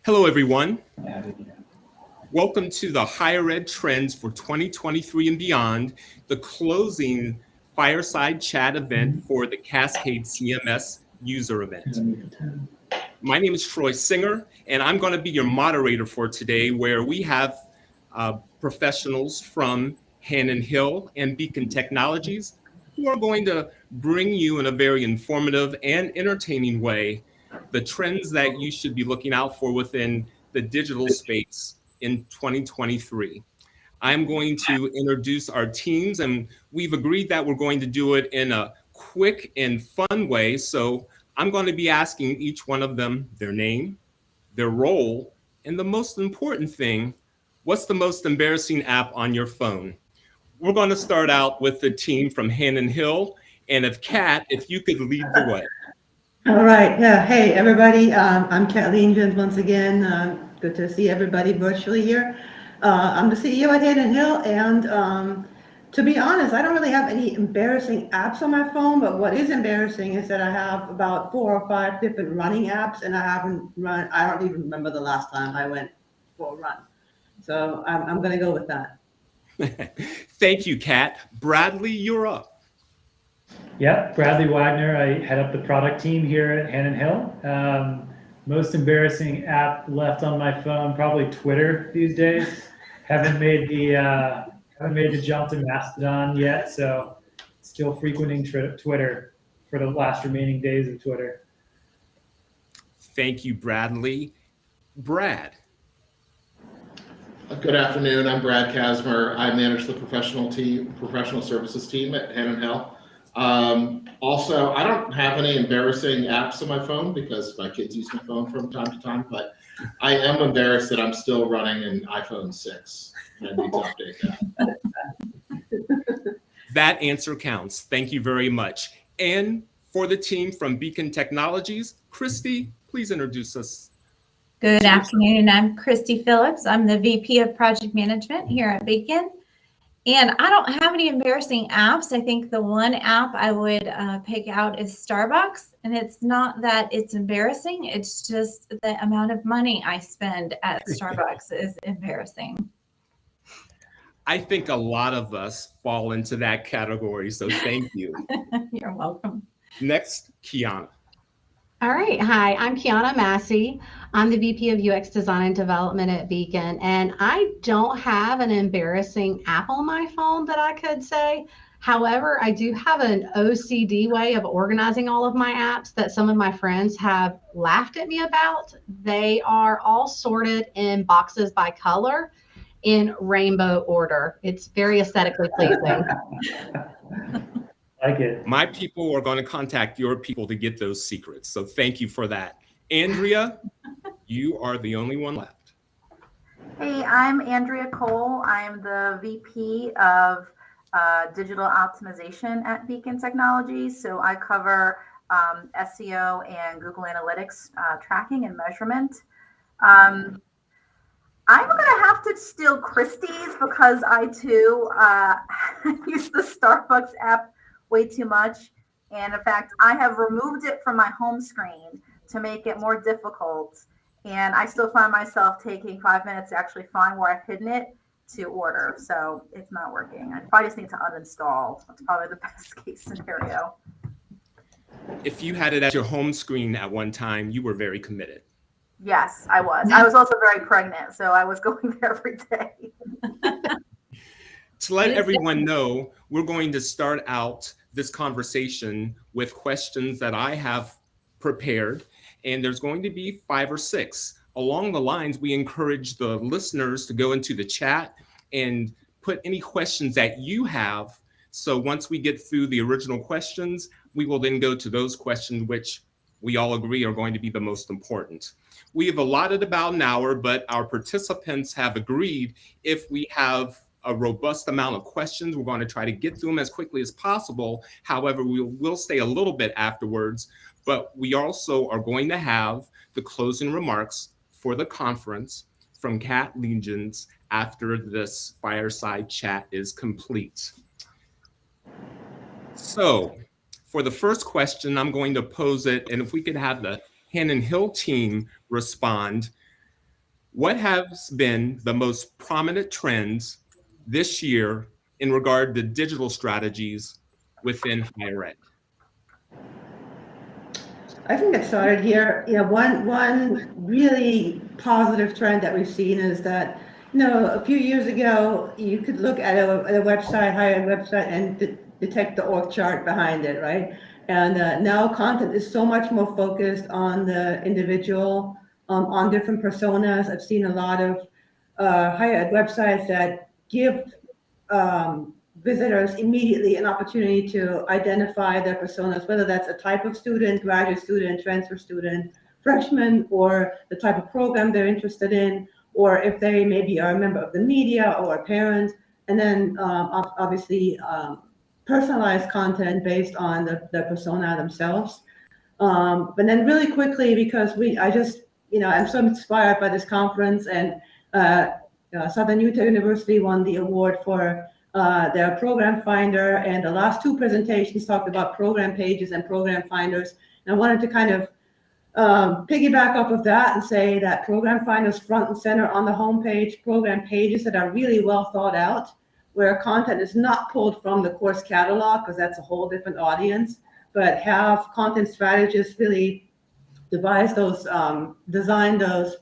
Hello, everyone. Welcome to the Higher Ed Trends for 2023 and Beyond, the closing fireside chat event for the Cascade CMS user event. My name is Troy Singer, and I'm going to be your moderator for today, where we have professionals from Hannon Hill and Beacon Technologies who are going to bring you in a very informative and entertaining way the trends that you should be looking out for within the digital space in 2023. I'm going to introduce our teams, and we've agreed that we're going to do it in a quick and fun way. So I'm going to be asking each one of them their name, their role, and the most important thing, what's the most embarrassing app on your phone? We're going to start out with the team from Hannon Hill. And if you could lead the way. All right. Yeah. Hey, everybody. I'm Kathleen Jones once again. Good to see everybody virtually here. I'm the CEO at Hannon Hill, and to be honest, I don't really have any embarrassing apps on my phone, but what is embarrassing is that I have about 4 or 5 different running apps, and I don't even remember the last time I went for a run. So I'm going to go with that. Thank you, Kat. Bradley, you're up. Yep, Bradley Wagner. I head up the product team here at Hannon Hill. Most embarrassing app left on my phone, probably Twitter these days. Haven't made the jump to Mastodon yet, so still frequenting Twitter for the last remaining days of Twitter. Thank you, Bradley. Brad. Good afternoon. I'm Brad Kasmer. I manage the professional services team at Hannon Hill. Also, I don't have any embarrassing apps on my phone because my kids use my phone from time to time, but I am embarrassed that I'm still running an iPhone 6 and I need to update that. That answer counts. Thank you very much. And for the team from Beacon Technologies, Christy, please introduce us. Good afternoon. I'm Christy Phillips. I'm the VP of Project Management here at Beacon. And I don't have any embarrassing apps. I think the one app I would pick out is Starbucks. And it's not that it's embarrassing. It's just the amount of money I spend at Starbucks is embarrassing. I think a lot of us fall into that category. So thank you. You're welcome. Next, Kiana. All right. Hi, I'm Kiana Massey. I'm the VP of UX Design and Development at Beacon, and I don't have an embarrassing app on my phone that I could say. However, I do have an OCD way of organizing all of my apps that some of my friends have laughed at me about. They are all sorted in boxes by color in rainbow order. It's very aesthetically pleasing. Like it. My people are going to contact your people to get those secrets. So thank you for that. Andrea, you are the only one left. Hey, I'm Andrea Cole. I'm the VP of Digital Optimization at Beacon Technologies. So I cover SEO and Google Analytics tracking and measurement. I'm going to have to steal Christie's because I too use the Starbucks app way too much. And in fact, I have removed it from my home screen to make it more difficult. And I still find myself taking 5 minutes to actually find where I've hidden it to order. So it's not working. I probably just need to uninstall. That's probably the best case scenario. If you had it as your home screen at one time, you were very committed. Yes, I was. I was also very pregnant, so I was going there every day. To let everyone know, we're going to start out this conversation with questions that I have prepared, and there's going to be 5 or 6. Along the lines, we encourage the listeners to go into the chat and put any questions that you have. So once we get through the original questions, we will then go to those questions which we all agree are going to be the most important. We have allotted about an hour, but our participants have agreed if we have a robust amount of questions, we're going to try to get through them as quickly as possible. However, we will stay a little bit afterwards, but we also are going to have the closing remarks for the conference from Kat Legions after this fireside chat is complete. So for the first question, I'm going to pose it, and if we could have the Hannon Hill team respond. What has been the most prominent trends this year in regard to digital strategies within higher ed? I can get started here. One really positive trend that we've seen is that, a few years ago, you could look at a website, higher ed website, and detect the org chart behind it, right? And now content is so much more focused on the individual, on different personas. I've seen a lot of higher ed websites that give visitors immediately an opportunity to identify their personas, whether that's a type of student, graduate student, transfer student, freshman, or the type of program they're interested in, or if they maybe are a member of the media or a parent, and then obviously personalized content based on the persona themselves. But then really quickly, because I'm so inspired by this conference, and Southern Utah University won the award for their program finder, and the last two presentations talked about program pages and program finders. And I wanted to kind of piggyback off of that and say that program finders front and center on the homepage, program pages that are really well thought out, where content is not pulled from the course catalog, because that's a whole different audience, but have content strategists really design those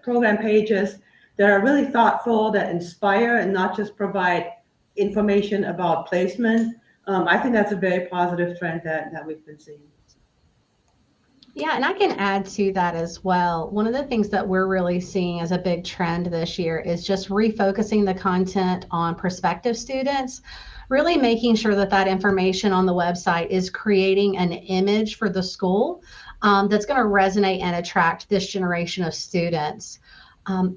program pages that are really thoughtful, that inspire, and not just provide information about placement. I think that's a very positive trend that we've been seeing. Yeah, and I can add to that as well. One of the things that we're really seeing as a big trend this year is just refocusing the content on prospective students, really making sure that that information on the website is creating an image for the school that's going to resonate and attract this generation of students.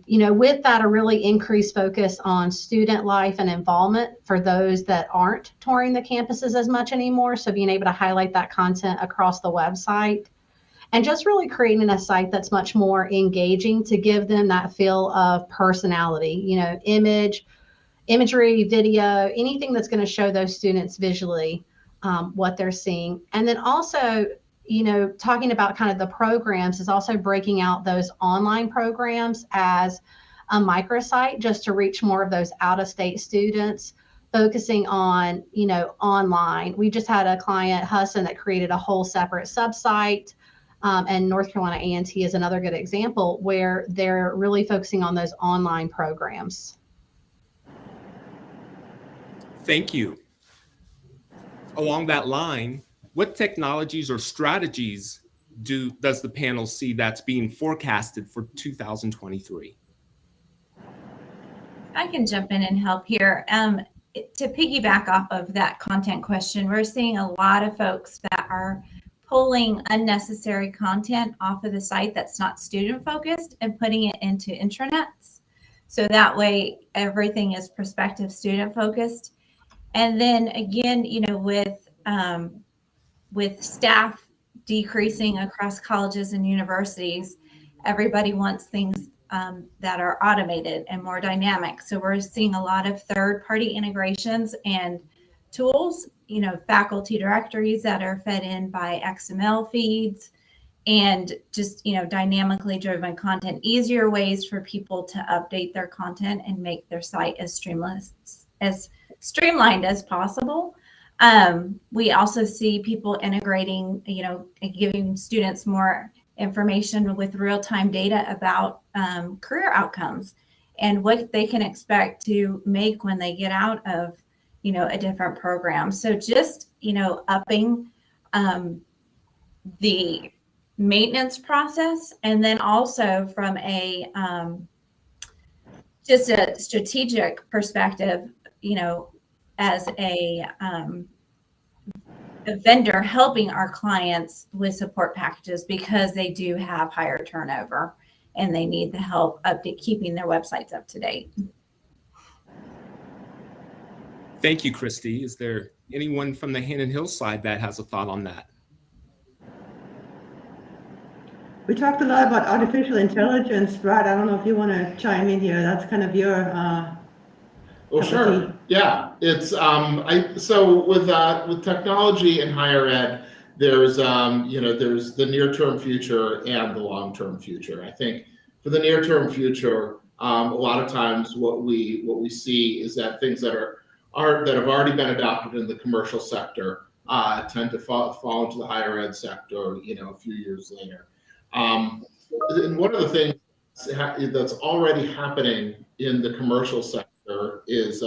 With that, a really increased focus on student life and involvement for those that aren't touring the campuses as much anymore. So being able to highlight that content across the website, and just really creating a site that's much more engaging to give them that feel of personality, imagery, video, anything that's going to show those students visually what they're seeing. And then also, talking about kind of the programs is also breaking out those online programs as a microsite just to reach more of those out-of-state students, focusing on, online. We just had a client, Husson, that created a whole separate subsite. And North Carolina A&T is another good example where they're really focusing on those online programs. Thank you. Along that line, what technologies or strategies does the panel see that's being forecasted for 2023? I can jump in and help here. To piggyback off of that content question, we're seeing a lot of folks that are pulling unnecessary content off of the site that's not student focused and putting it into intranets. So that way everything is prospective student focused. And then again, with staff decreasing across colleges and universities, everybody wants things that are automated and more dynamic. So we're seeing a lot of third-party integrations and tools, faculty directories that are fed in by XML feeds, and just, dynamically driven content, easier ways for people to update their content and make their site as streamlined as possible. We also see people integrating, giving students more information with real-time data about career outcomes and what they can expect to make when they get out of, a different program. So just, upping the maintenance process, and then also from a just a strategic perspective, as a vendor helping our clients with support packages, because they do have higher turnover and they need the help keeping their websites up to date. Thank you, Christy. Is there anyone from the Hannon Hill side that has a thought on that? We talked a lot about artificial intelligence. Brad, I don't know if you want to chime in here. That's kind of your Well, sure. Yeah, it's so with technology in higher ed, there's there's the near-term future and the long-term future. I think For the near-term future, a lot of times what we see is that things that have already been adopted in the commercial sector tend to fall into the higher ed sector, a few years later. And one of the things that's already happening in the commercial sector is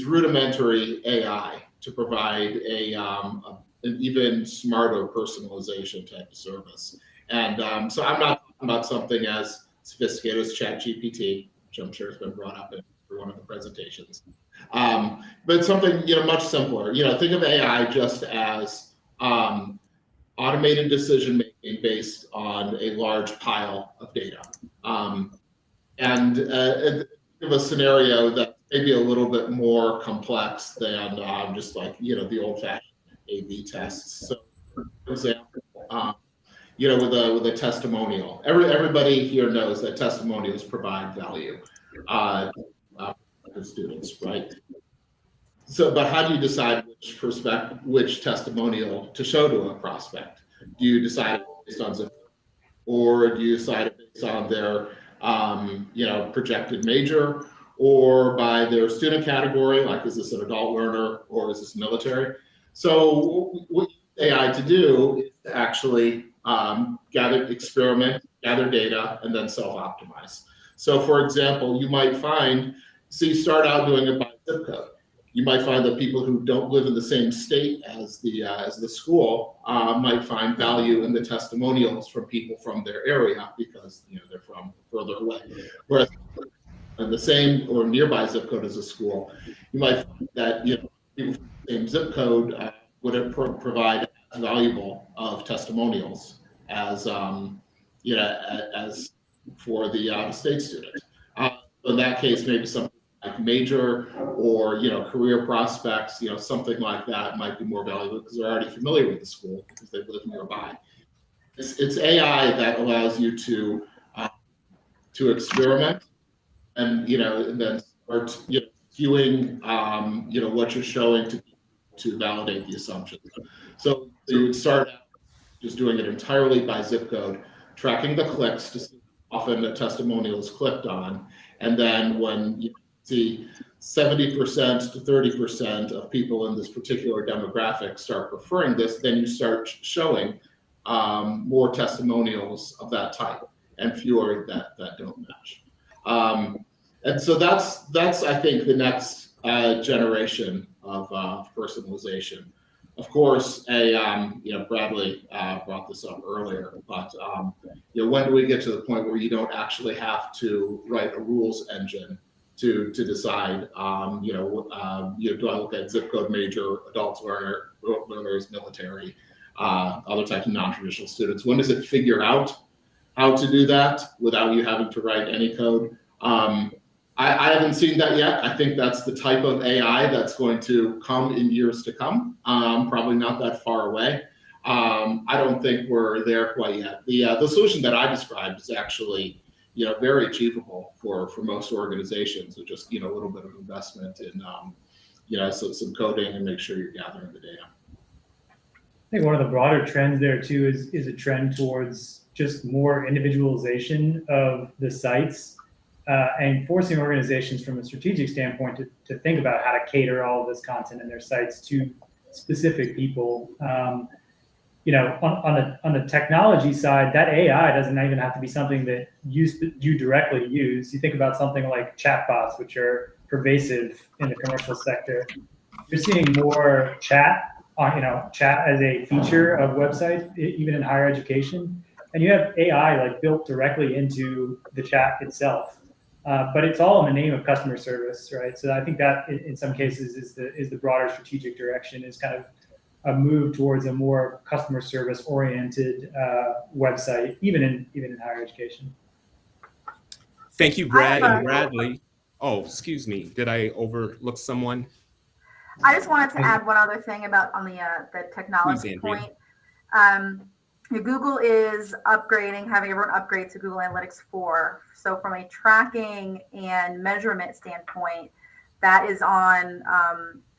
rudimentary AI to provide an even smarter personalization type of service. And so I'm not talking about something as sophisticated as ChatGPT, which I'm sure has been brought up in one of the presentations, but something much simpler. Think of AI just as automated decision making based on a large pile of data, and think of a scenario that maybe a little bit more complex than just like the old-fashioned A/B tests. So, for example, with a testimonial, everybody here knows that testimonials provide value to students, right? So, but how do you decide which testimonial to show to a prospect? Do you decide based on zip code, or do you decide based on their projected major, or by their student category, like is this an adult learner or is this military? So what AI to do is to actually gather data, and then self-optimize. So for example, you start out doing it by zip code. You might find that people who don't live in the same state as the school might find value in the testimonials from people from their area because they're from further away. Whereas in the same or nearby zip code as a school, you might find that people from the same zip code would provide as valuable of testimonials as as for the out-of-state student. In that case, maybe something like major or career prospects, something like that might be more valuable because they're already familiar with the school because they live nearby. It's AI that allows you to experiment and then start skewing what you're showing to validate the assumptions. So you would start out just doing it entirely by zip code, tracking the clicks to see how often a testimonial is clicked on, and then when you see 70% to 30% of people in this particular demographic start preferring this, then you start showing more testimonials of that type and fewer that don't match. And so that's I think the next generation of personalization. Of course, Bradley brought this up earlier, but when do we get to the point where you don't actually have to write a rules engine to decide, do I look at zip code major, adults, learners, military, other types of non-traditional students? When does it figure out how to do that without you having to write any code? I haven't seen that yet. I think that's the type of AI that's going to come in years to come. Probably not that far away. I don't think we're there quite yet. The solution that I described is actually, very achievable for most organizations with just, a little bit of investment in, so some coding and make sure you're gathering the data. I think one of the broader trends there too is a trend towards just more individualization of the sites. And forcing organizations from a strategic standpoint to think about how to cater all of this content in their sites to specific people. On the technology side, that AI doesn't even have to be something that you directly use. You think about something like chatbots, which are pervasive in the commercial sector. You're seeing more chat as a feature of websites, even in higher education. And you have AI built directly into the chat itself. But it's all in the name of customer service, right? So I think that in some cases is the broader strategic direction, is kind of a move towards a more customer service oriented website, even in higher education. Thank you, Brad and Bradley. Oh, excuse me. Did I overlook someone? I just wanted to add one other thing on the technology point. Google is having everyone upgrade to Google Analytics 4. So from a tracking and measurement standpoint, that is on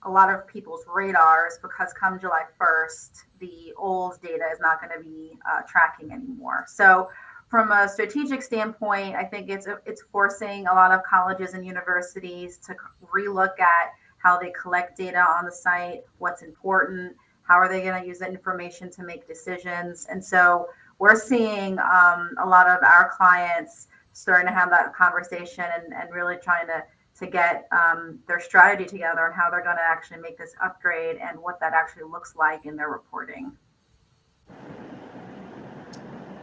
a lot of people's radars, because come July 1st, the old data is not going to be tracking anymore. So from a strategic standpoint, I think it's forcing a lot of colleges and universities to relook at how they collect data on the site, what's important, how are they going to use that information to make decisions. And so we're seeing a lot of our clients starting to have that conversation and really trying to get their strategy together on how they're going to actually make this upgrade and what that actually looks like in their reporting.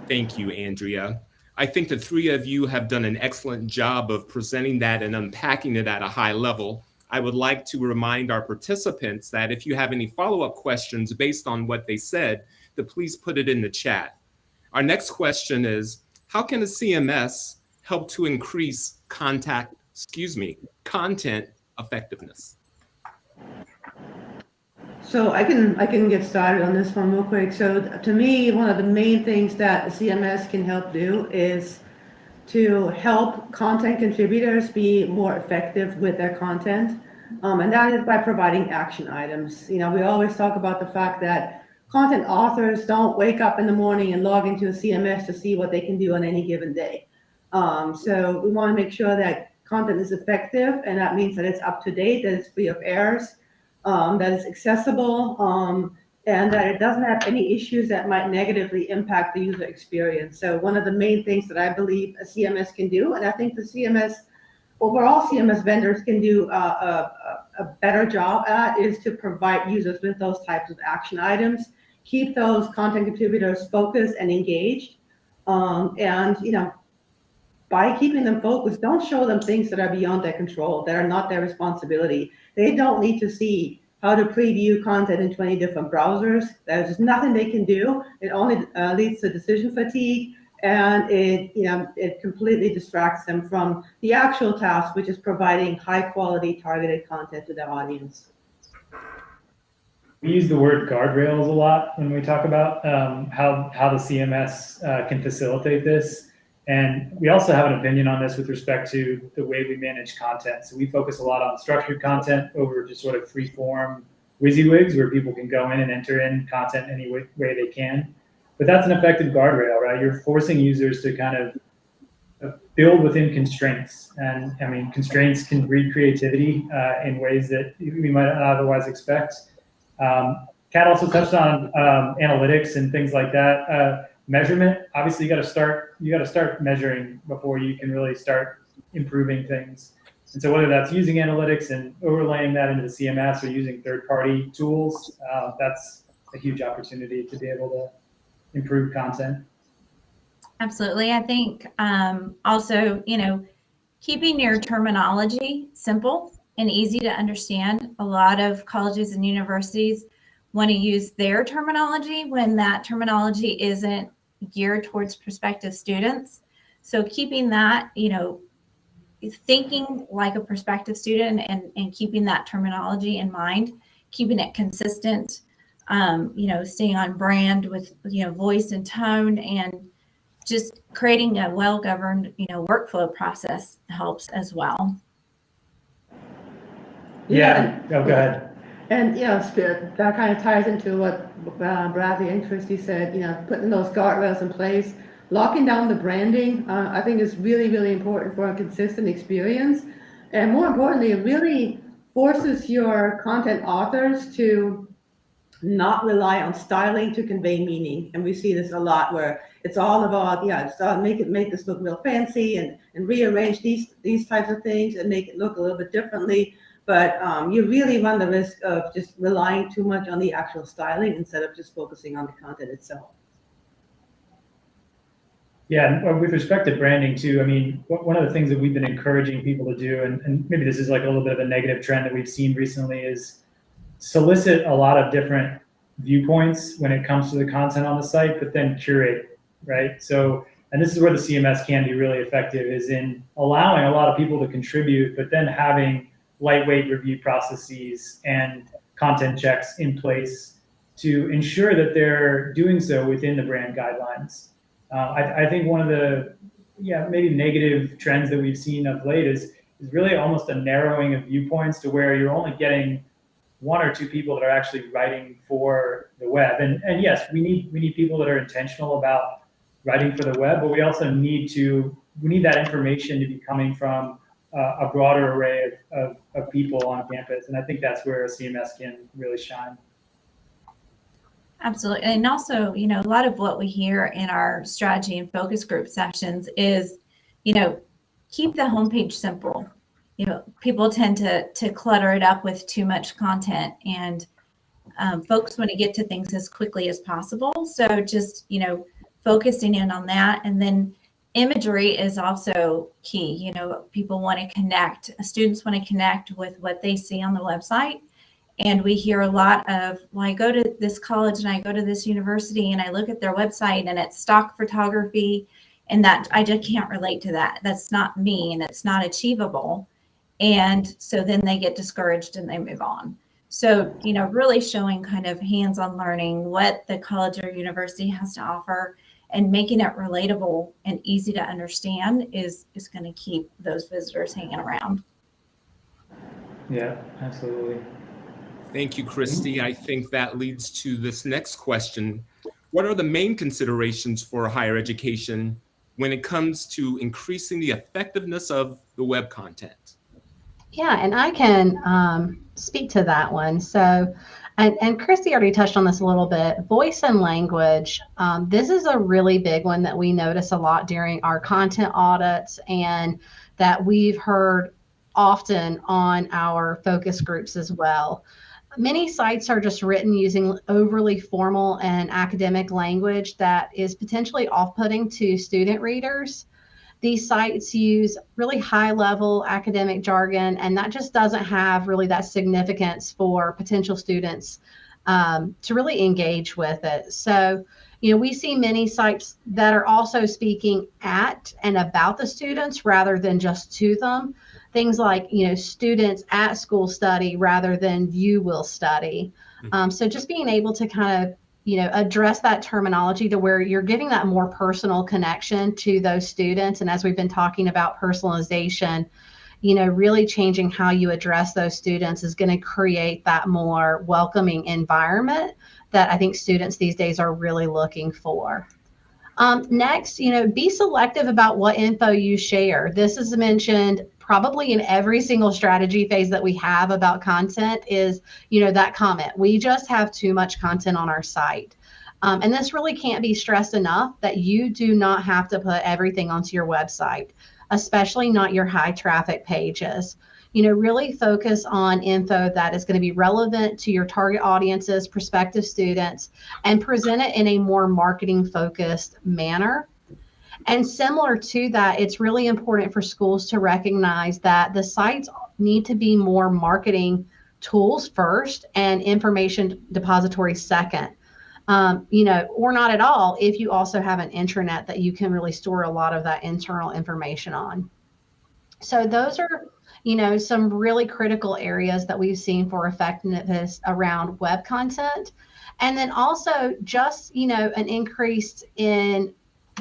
Thank you, Andrea. I think the three of you have done an excellent job of presenting that and unpacking it at a high level. I would like to remind our participants that if you have any follow-up questions based on what they said, to please put it in the chat. Our next question is, how can a CMS help to increase content effectiveness? So I can get started on this one real quick. So to me, one of the main things that the CMS can help do is to help content contributors be more effective with their content. And that is by providing action items. You know, we always talk about the fact that content authors don't wake up in the morning and log into a CMS to see what they can do on any given day. So we want to make sure that content is effective, and that means that it's up to date, that it's free of errors, that it's accessible, and that it doesn't have any issues that might negatively impact the user experience. So one of the main things that I believe a CMS can do, and I think the overall CMS vendors can do a better job at, is to provide users with those types of action items, keep those content contributors focused and engaged, and you know, by keeping them focused, don't show them things that are beyond their control, that are not their responsibility. They don't need to see how to preview content in 20 different browsers. There's just nothing they can do. It only leads to decision fatigue, and it completely distracts them from the actual task, which is providing high quality targeted content to their audience. We use the word guardrails a lot when we talk about how the CMS can facilitate this. And we also have an opinion on this with respect to the way we manage content. So we focus a lot on structured content over just sort of free form WYSIWYGs, where people can go in and enter in content any way they can. But that's an effective guardrail, right? You're forcing users to kind of build within constraints. And I mean, constraints can breed creativity in ways that we might not otherwise expect. Kat also touched on analytics and things like that. Measurement, obviously you got to start measuring before you can really start improving things. And so whether that's using analytics and overlaying that into the CMS or using third-party tools, that's a huge opportunity to be able to improve content. Absolutely. I think also, keeping your terminology simple and easy to understand. A lot of colleges and universities want to use their terminology when that terminology isn't geared towards prospective students. So keeping that, thinking like a prospective student and keeping that terminology in mind, keeping it consistent, staying on brand with, voice and tone, and just creating a well-governed, workflow process helps as well. Yeah. Go ahead. And that kind of ties into what Bradley and Christy said, putting those guardrails in place, locking down the branding, I think is really, really important for a consistent experience. And more importantly, it really forces your content authors to not rely on styling to convey meaning. And we see this a lot where it's all about, make this look real fancy and rearrange these types of things and make it look a little bit differently. But you really run the risk of just relying too much on the actual styling instead of just focusing on the content itself. Yeah, and with respect to branding too, I mean, one of the things that we've been encouraging people to do, and maybe this is like a little bit of a negative trend that we've seen recently, is solicit a lot of different viewpoints when it comes to the content on the site, but then curate, right? So, and this is where the CMS can be really effective, is in allowing a lot of people to contribute, but then having lightweight review processes and content checks in place to ensure that they're doing so within the brand guidelines. I think one of the maybe negative trends that we've seen of late is really almost a narrowing of viewpoints to where you're only getting one or two people that are actually writing for the web. And yes, we need people that are intentional about writing for the web, but we also need that information to be coming from a broader array of people on campus. And I think that's where CMS can really shine. Absolutely. And also, you know, a lot of what we hear in our strategy and focus group sessions is, you know, keep the homepage simple. You know, people tend to clutter it up with too much content, and folks want to get to things as quickly as possible. So just, you know, focusing in on that. And then imagery is also key. You know, people want to connect, students want to connect with what they see on the website. And we hear a lot of, well, I go to this college and I go to this university and I look at their website and it's stock photography, and that I just can't relate to that. That's not me and it's not achievable. And so then they get discouraged and they move on. So, you know, really showing kind of hands-on learning, what the college or university has to offer, and making it relatable and easy to understand is going to keep those visitors hanging around. Yeah, absolutely. Thank you, Christy. I think that leads to this next question. What are the main considerations for higher education when it comes to increasing the effectiveness of the web content? Yeah, and I can speak to that one. So, and Christy already touched on this a little bit. Voice and language. This is a really big one that we notice a lot during our content audits, and that we've heard often on our focus groups as well. Many sites are just written using overly formal and academic language that is potentially off-putting to student readers. These sites use really high-level academic jargon, and that just doesn't have really that significance for potential students to really engage with it. So, you know, we see many sites that are also speaking at and about the students rather than just to them. Things like, you know, students at school study rather than you will study. So just being able to kind of, you know, address that terminology to where you're giving that more personal connection to those students. And as we've been talking about personalization, you know, really changing how you address those students is going to create that more welcoming environment that I think students these days are really looking for. Next, you know, be selective about what info you share. This is mentioned probably in every single strategy phase that we have about content is, you know, that comment. We just have too much content on our site. And this really can't be stressed enough that you do not have to put everything onto your website, especially not your high traffic pages. You know, really focus on info that is going to be relevant to your target audiences, prospective students, and present it in a more marketing focused manner. And similar to that, it's really important for schools to recognize that the sites need to be more marketing tools first and information depository second. You know, or not at all if you also have an intranet that you can really store a lot of that internal information on. So those are, you know, some really critical areas that we've seen for effectiveness around web content. And then also just, you know, an increase in,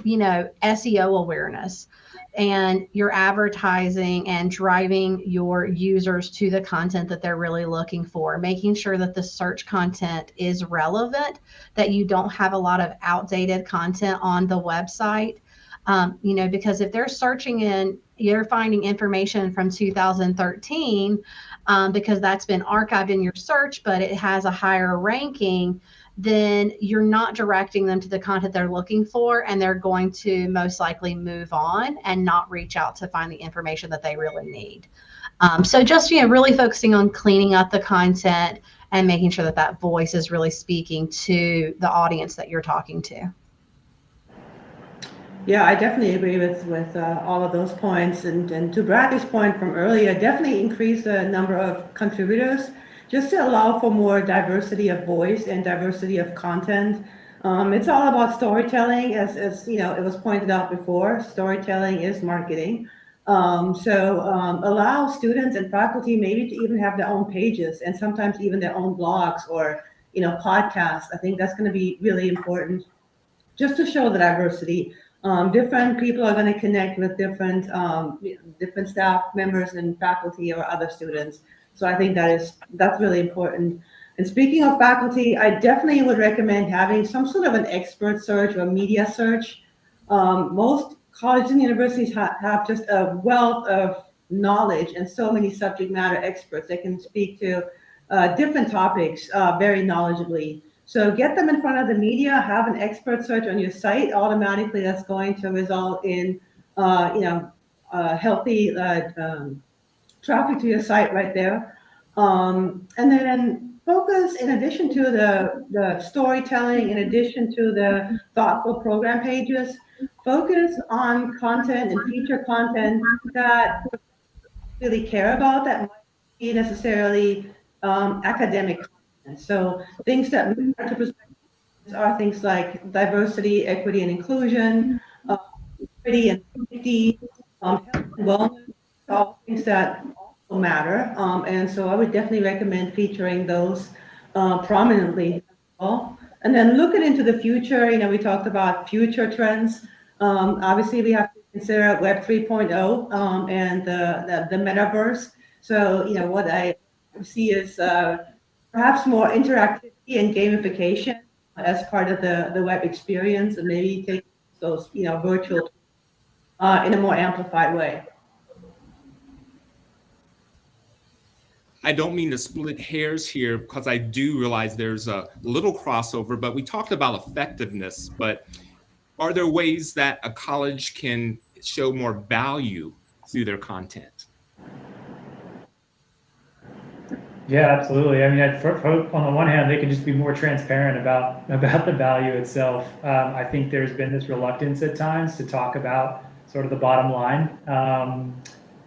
you know, SEO awareness and your advertising and driving your users to the content that they're really looking for, making sure that the search content is relevant, that you don't have a lot of outdated content on the website. You know, because if they're searching in, you're finding information from 2013 because that's been archived in your search, but it has a higher ranking, then you're not directing them to the content they're looking for, and they're going to most likely move on and not reach out to find the information that they really need. So just, you know, really focusing on cleaning up the content and making sure that that voice is really speaking to the audience that you're talking to. Yeah, I definitely agree with all of those points. And to Bradley's point from earlier, definitely increase the number of contributors just to allow for more diversity of voice and diversity of content. It's all about storytelling, as you know, it was pointed out before. Storytelling is marketing. So allow students and faculty maybe to even have their own pages and sometimes even their own blogs or, you know, podcasts. I think that's going to be really important just to show the diversity. Different people are going to connect with different staff members and faculty or other students. So I think that's really important. And speaking of faculty, I definitely would recommend having some sort of an expert search or media search Most colleges and universities have just a wealth of knowledge and so many subject matter experts that can speak to different topics very knowledgeably. So get them in front of the media, have an expert search on your site. Automatically, that's going to result in healthy traffic to your site right there. And then focus, in addition to the storytelling, in addition to the thoughtful program pages, focus on content and feature content that really care about that might be necessarily academic content. So things that matter to perspectives are things like diversity, equity, and inclusion, security and safety, health and wellness, all things that also matter. And so I would definitely recommend featuring those prominently as well. And then looking into the future, we talked about future trends. Obviously, we have to consider Web 3.0 and the metaverse. So, what I see is perhaps more interactivity and gamification as part of the web experience, and maybe take those, virtual in a more amplified way. I don't mean to split hairs here because I do realize there's a little crossover, but we talked about effectiveness. But are there ways that a college can show more value through their content? Yeah, absolutely. I mean, on the one hand, they can just be more transparent about the value itself. I think there's been this reluctance at times to talk about sort of the bottom line,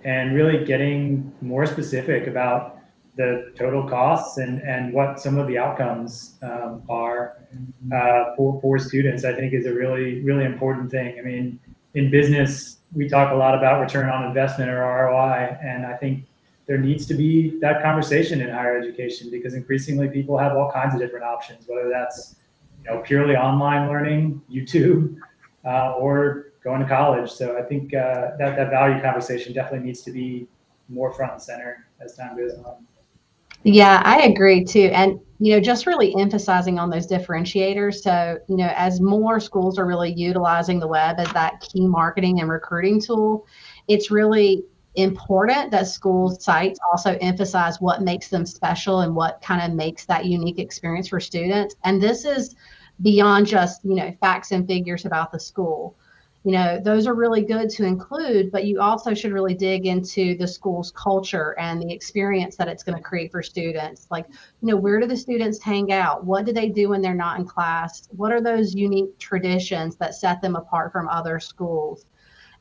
and really getting more specific about the total costs and what some of the outcomes are for students, I think is a really, really important thing. I mean, in business, we talk a lot about return on investment or ROI, and I think there needs to be that conversation in higher education, because increasingly people have all kinds of different options, whether that's purely online learning, YouTube, or going to college. So I think that value conversation definitely needs to be more front and center as time goes on. Yeah, I agree too. And, just really emphasizing on those differentiators. So, as more schools are really utilizing the web as that key marketing and recruiting tool, it's really important that school sites also emphasize what makes them special and what kind of makes that unique experience for students. And this is beyond just, facts and figures about the school. Those are really good to include, but you also should really dig into the school's culture and the experience that it's going to create for students. Like, where do the students hang out? What do they do when they're not in class? What are those unique traditions that set them apart from other schools?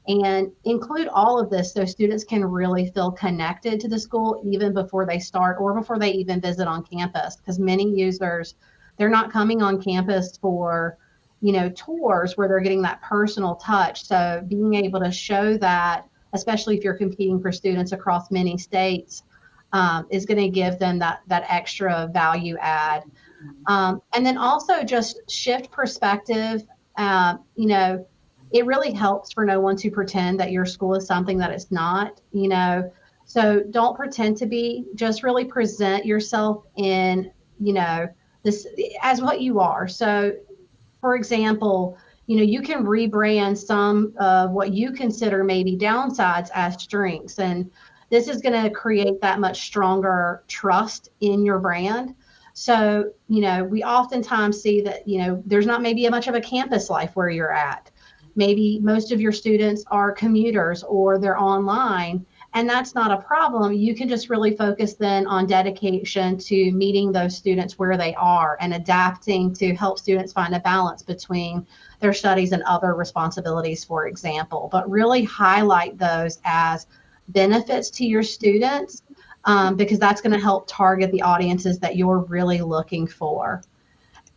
And include all of this so students can really feel connected to the school even before they start or before they even visit on campus. Because many users, they're not coming on campus for tours where they're getting that personal touch. So being able to show that, especially if you're competing for students across many states, is going to give them that extra value add. And then also just shift perspective. It really helps for no one to pretend that your school is something that it's not, So don't pretend to be, just really present yourself in, this as what you are. So for example, you can rebrand some of what you consider maybe downsides as strengths. And this is going to create that much stronger trust in your brand. So, we oftentimes see that, there's not maybe much of a campus life where you're at. Maybe most of your students are commuters or they're online, and that's not a problem. You can just really focus then on dedication to meeting those students where they are and adapting to help students find a balance between their studies and other responsibilities, for example. But really highlight those as benefits to your students, because that's going to help target the audiences that you're really looking for.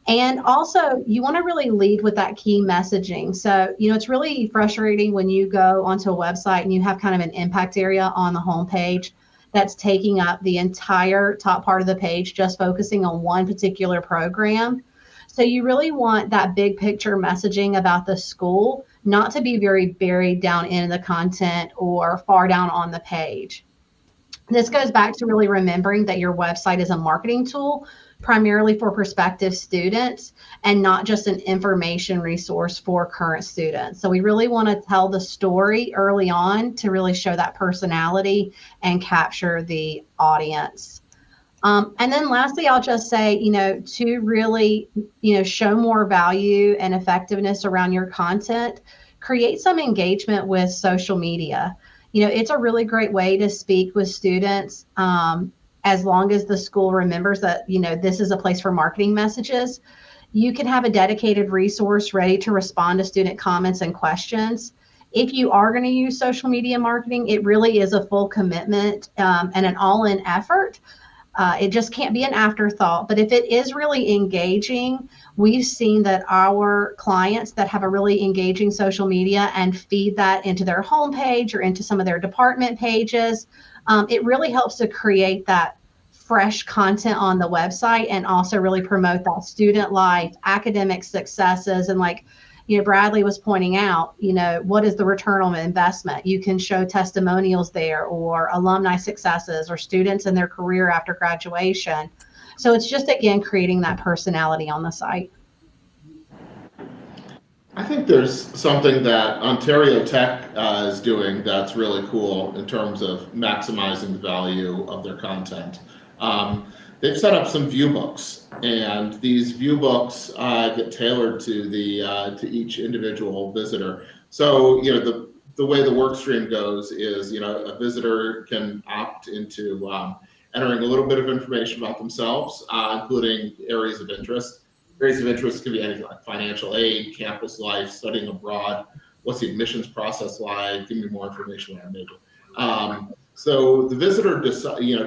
And also, you want to really lead with that key messaging. So, it's really frustrating when you go onto a website and you have kind of an impact area on the homepage that's taking up the entire top part of the page, just focusing on one particular program. So you really want that big picture messaging about the school not to be very buried down in the content or far down on the page. This goes back to really remembering that your website is a marketing tool, primarily for prospective students and not just an information resource for current students. So we really want to tell the story early on to really show that personality and capture the audience. And then lastly, I'll just say, to really, show more value and effectiveness around your content, create some engagement with social media. It's a really great way to speak with students, as long as the school remembers that, this is a place for marketing messages. You can have a dedicated resource ready to respond to student comments and questions. If you are going to use social media marketing, it really is a full commitment and an all-in effort. It just can't be an afterthought. But if it is really engaging, we've seen that our clients that have a really engaging social media and feed that into their homepage or into some of their department pages, it really helps to create that fresh content on the website and also really promote that student life, academic successes, and Bradley was pointing out, what is the return on investment? You can show testimonials there or alumni successes or students in their career after graduation. So it's just, again, creating that personality on the site. I think there's something that Ontario Tech is doing that's really cool in terms of maximizing the value of their content. They've set up some view books, and these view books get tailored to to each individual visitor. So the way the work stream goes is a visitor can opt into entering a little bit of information about themselves, including areas of interest. Areas of interest can be anything like financial aid, campus life, studying abroad, what's the admissions process like, give me more information on major. So the visitor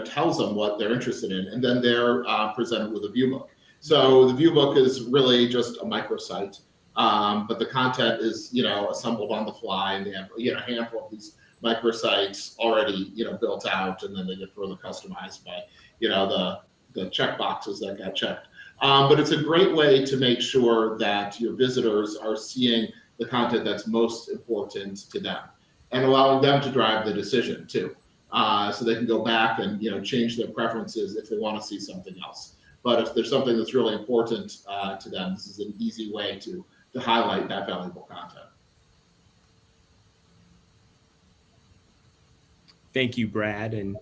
tells them what they're interested in, and then they're presented with a view book. So the view book is really just a microsite, but the content is assembled on the fly, and they have a handful of these microsites already built out, and then they get further customized by the check boxes that got checked. But it's a great way to make sure that your visitors are seeing the content that's most important to them, and allowing them to drive the decision too. So they can go back and change their preferences if they want to see something else. But if there's something that's really important to them, this is an easy way to highlight that valuable content. Thank you, Brad. And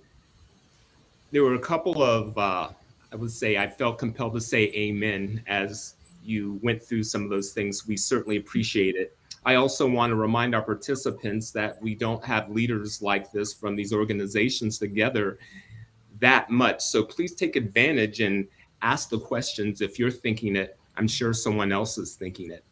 there were a couple of, I would say, I felt compelled to say amen as you went through some of those things. We certainly appreciate it. I also want to remind our participants that we don't have leaders like this from these organizations together that much. So please take advantage and ask the questions. If you're thinking it, I'm sure someone else is thinking it.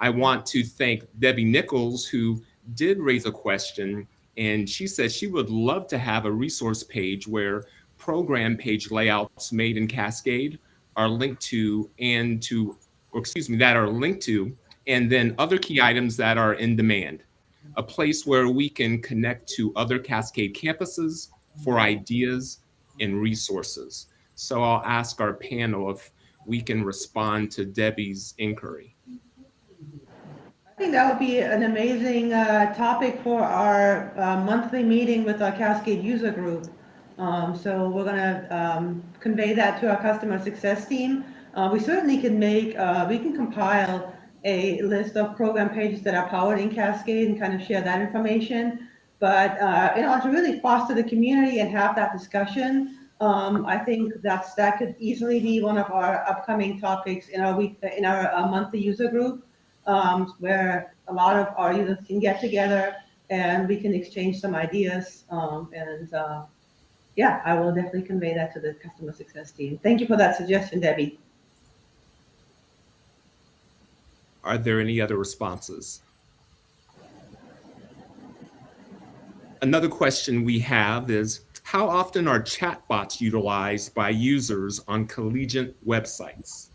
I want to thank Debbie Nichols, who did raise a question, and she said she would love to have a resource page where program page layouts made in Cascade are linked to, that are linked to, and then other key items that are in demand, a place where we can connect to other Cascade campuses for ideas and resources. So I'll ask our panel if we can respond to Debbie's inquiry. I think that would be an amazing topic for our monthly meeting with our Cascade user group. So we're going to convey that to our customer success team. We certainly can we can compile a list of program pages that are powered in Cascade and kind of share that information. But to really foster the community and have that discussion, I think that could easily be one of our upcoming topics in our monthly user group, where a lot of our users can get together and we can exchange some ideas. Yeah, I will definitely convey that to the customer success team. Thank you for that suggestion, Debbie. Are there any other responses? Another question we have is, how often are chatbots utilized by users on collegiate websites?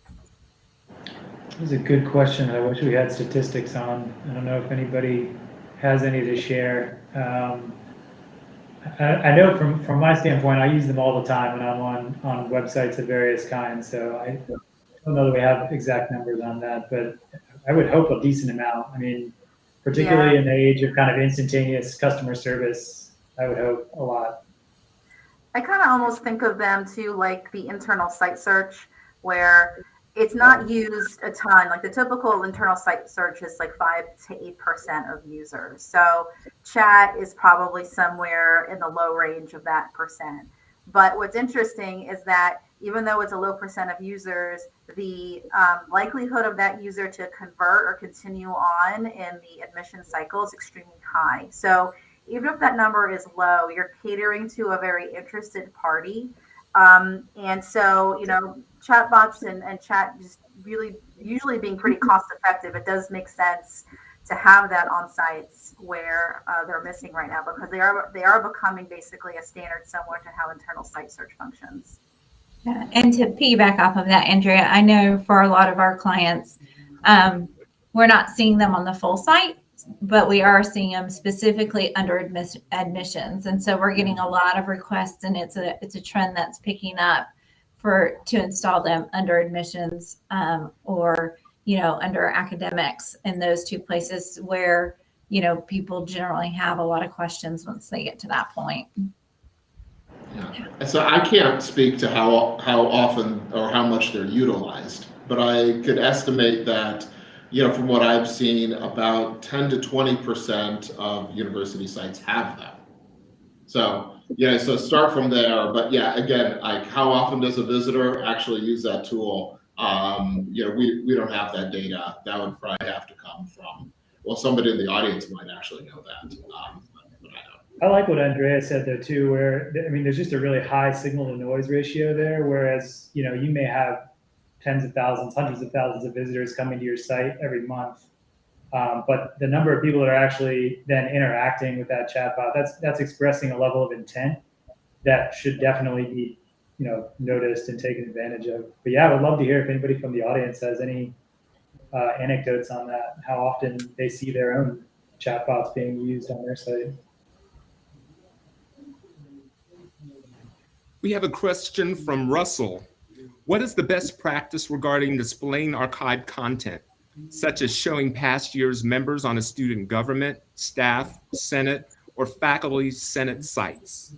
That's a good question. I wish we had statistics on. I don't know if anybody has any to share. I know from my standpoint, I use them all the time when I'm on websites of various kinds. So I don't know that we have exact numbers on that, but I would hope a decent amount. I mean, particularly in the age of kind of instantaneous customer service, I would hope a lot. I kind of almost think of them too like the internal site search. where it's not used a ton. Like the typical internal site search is like 5 to 8% of users. So chat is probably somewhere in the low range of that percent. But what's interesting is that even though it's a low percent of users, the likelihood of that user to convert or continue on in the admission cycle is extremely high. So even if that number is low, you're catering to a very interested party. And so, chatbots and chat just really usually being pretty cost effective, it does make sense to have that on sites where they're missing right now, because they are becoming basically a standard similar to how internal site search functions. Yeah, and to piggyback off of that, Andrea, I know for a lot of our clients, we're not seeing them on the full site, but we are seeing them specifically under admissions. And so we're getting a lot of requests, and it's a trend that's picking up to install them under admissions or, under academics, and those two places where, people generally have a lot of questions once they get to that point. Yeah. And so I can't speak to how often or how much they're utilized, but I could estimate that, from what I've seen, about 10 to 20% of university sites have them. So, so start from there. But yeah, again, like how often does a visitor actually use that tool? We don't have that data. That would probably have to come from, somebody in the audience might actually know that, but I don't. I like what Andrea said though too, where there's just a really high signal to noise ratio there. Whereas you may have tens of thousands, hundreds of thousands of visitors coming to your site every month, but the number of people that are actually then interacting with that chatbot, that's expressing a level of intent that should definitely be noticed and taken advantage of. But yeah, I would love to hear if anybody from the audience has any anecdotes on that, how often they see their own chatbots being used on their site. We have a question from Russell. What is the best practice regarding displaying archived content, such as showing past year's members on a student government, staff, Senate, or faculty Senate sites?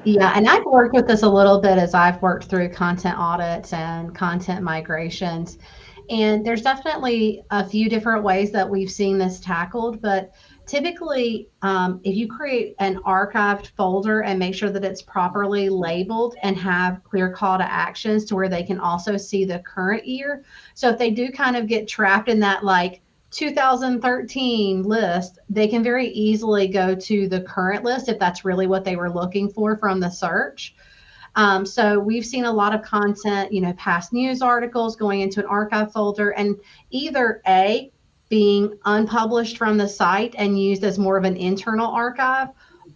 Yeah, and I've worked with this a little bit as I've worked through content audits and content migrations. And there's definitely a few different ways that we've seen this tackled, but typically, if you create an archived folder and make sure that it's properly labeled and have clear call to actions to where they can also see the current year. So if they do kind of get trapped in that like 2013 list, they can very easily go to the current list if that's really what they were looking for from the search. So we've seen a lot of content, past news articles going into an archive folder, and either A, being unpublished from the site and used as more of an internal archive,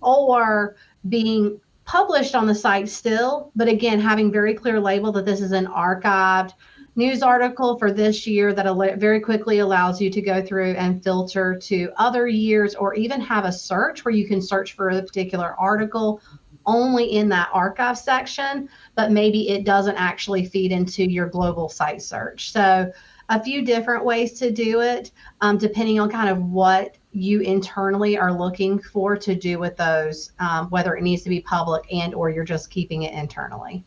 or being published on the site still, but again, having very clear label that this is an archived news article for this year that very quickly allows you to go through and filter to other years, or even have a search where you can search for a particular article only in that archive section, but maybe it doesn't actually feed into your global site search. So a few different ways to do it, depending on kind of what you internally are looking for to do with those, whether it needs to be public and or you're just keeping it internally.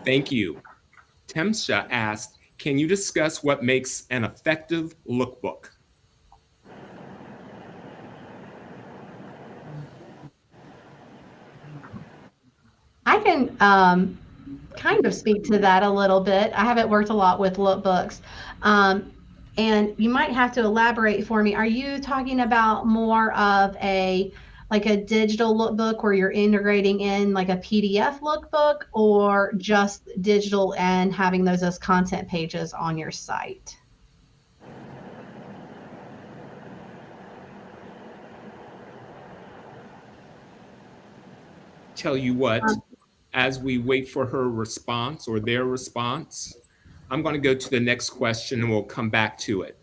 Thank you. Temsha asked, can you discuss what makes an effective lookbook? I can kind of speak to that a little bit. I haven't worked a lot with lookbooks. And you might have to elaborate for me. Are you talking about more of a digital lookbook where you're integrating in like a PDF lookbook, or just digital and having those as content pages on your site? Tell you what, as we wait for her response or their response, I'm going to go to the next question and we'll come back to it.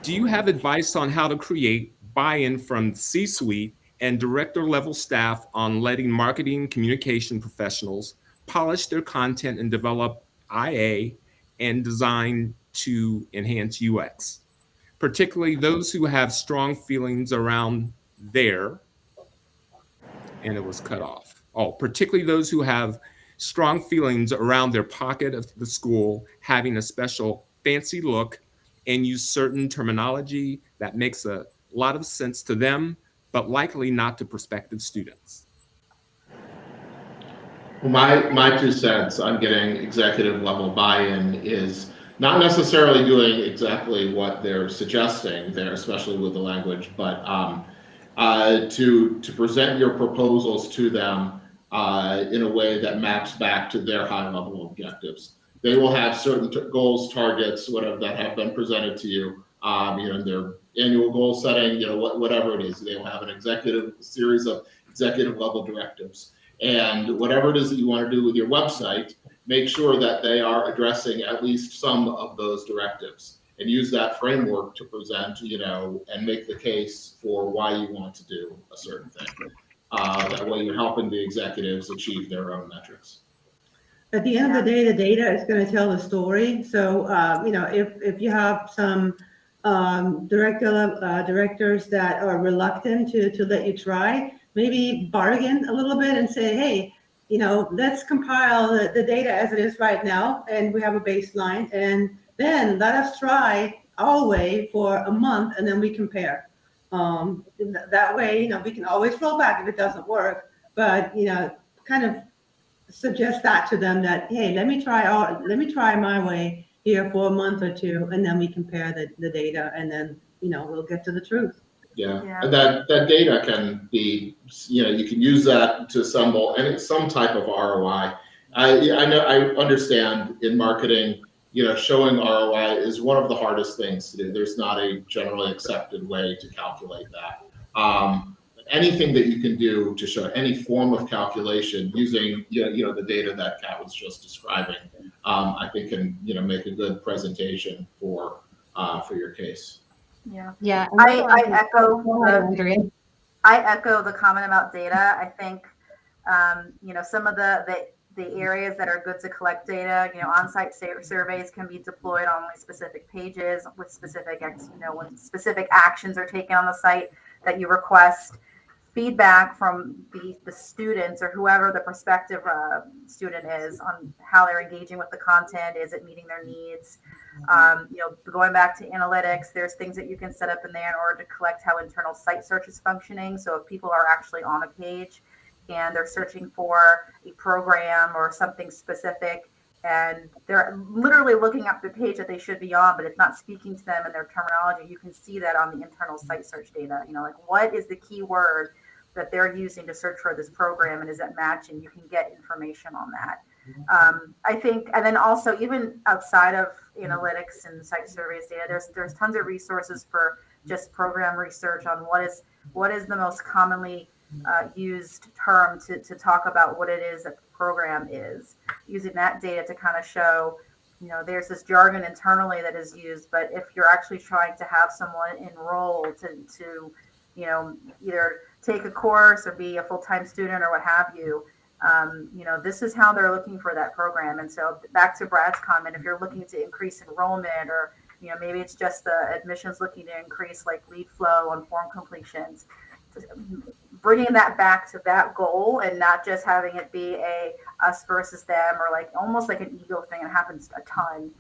Do you have advice on how to create buy-in from C-suite and director level staff on letting marketing communication professionals polish their content and develop IA and design to enhance UX, particularly those who have strong feelings around their, and it was cut off. all, particularly those who have strong feelings around their pocket of the school having a special fancy look and use certain terminology that makes a lot of sense to them, but likely not to prospective students. Well, my 2 cents on getting executive level buy-in is not necessarily doing exactly what they're suggesting there, especially with the language, but to present your proposals to them in a way that maps back to their high level objectives. They will have certain goals, targets, whatever that have been presented to you, in their annual goal setting, whatever it is. They will have an series of executive level directives. And whatever it is that you want to do with your website, make sure that they are addressing at least some of those directives, and use that framework to present, and make the case for why you want to do a certain thing. That way you're helping the executives achieve their own metrics. At the end of the day, the data is going to tell the story. So, if you have some directors that are reluctant to let you try, maybe bargain a little bit and say, hey, let's compile the data as it is right now, and we have a baseline, and then let us try our way for a month, and then we compare. That way, we can always roll back if it doesn't work, but kind of suggest that to them that, hey, let me try my way here for a month or two, and then we compare the data, and then we'll get to the truth. Yeah. And that data can be, you can use that to assemble some type of ROI. I understand in marketing, showing ROI is one of the hardest things to do. There's not a generally accepted way to calculate that. Anything that you can do to show any form of calculation using, the data that Kat was just describing, I think can, make a good presentation for your case. Yeah. Yeah. I echo Andrea. I echo the comment about data. I think, some of the areas that are good to collect data, on-site surveys can be deployed on only specific pages with specific, when specific actions are taken on the site that you request. Feedback from the students or whoever the prospective student is on how they're engaging with the content. Is it meeting their needs? Going back to analytics, there's things that you can set up in there in order to collect how internal site search is functioning. So if people are actually on a page and they're searching for a program or something specific, and they're literally looking up the page that they should be on, but it's not speaking to them in their terminology, you can see that on the internal site search data. What is the keyword that they're using to search for this program, and is that matching? You can get information on that. I think, and then also even outside of analytics and site surveys data, there's tons of resources for just program research on what is the most commonly used term to talk about what it is that the program is, using that data to kind of show, there's this jargon internally that is used, but if you're actually trying to have someone enroll to either take a course or be a full-time student or what have you, this is how they're looking for that program. And so back to Brad's comment, if you're looking to increase enrollment, or maybe it's just the admissions looking to increase like lead flow on form completions, bringing that back to that goal and not just having it be a us versus them, or like almost like an ego thing. It happens a ton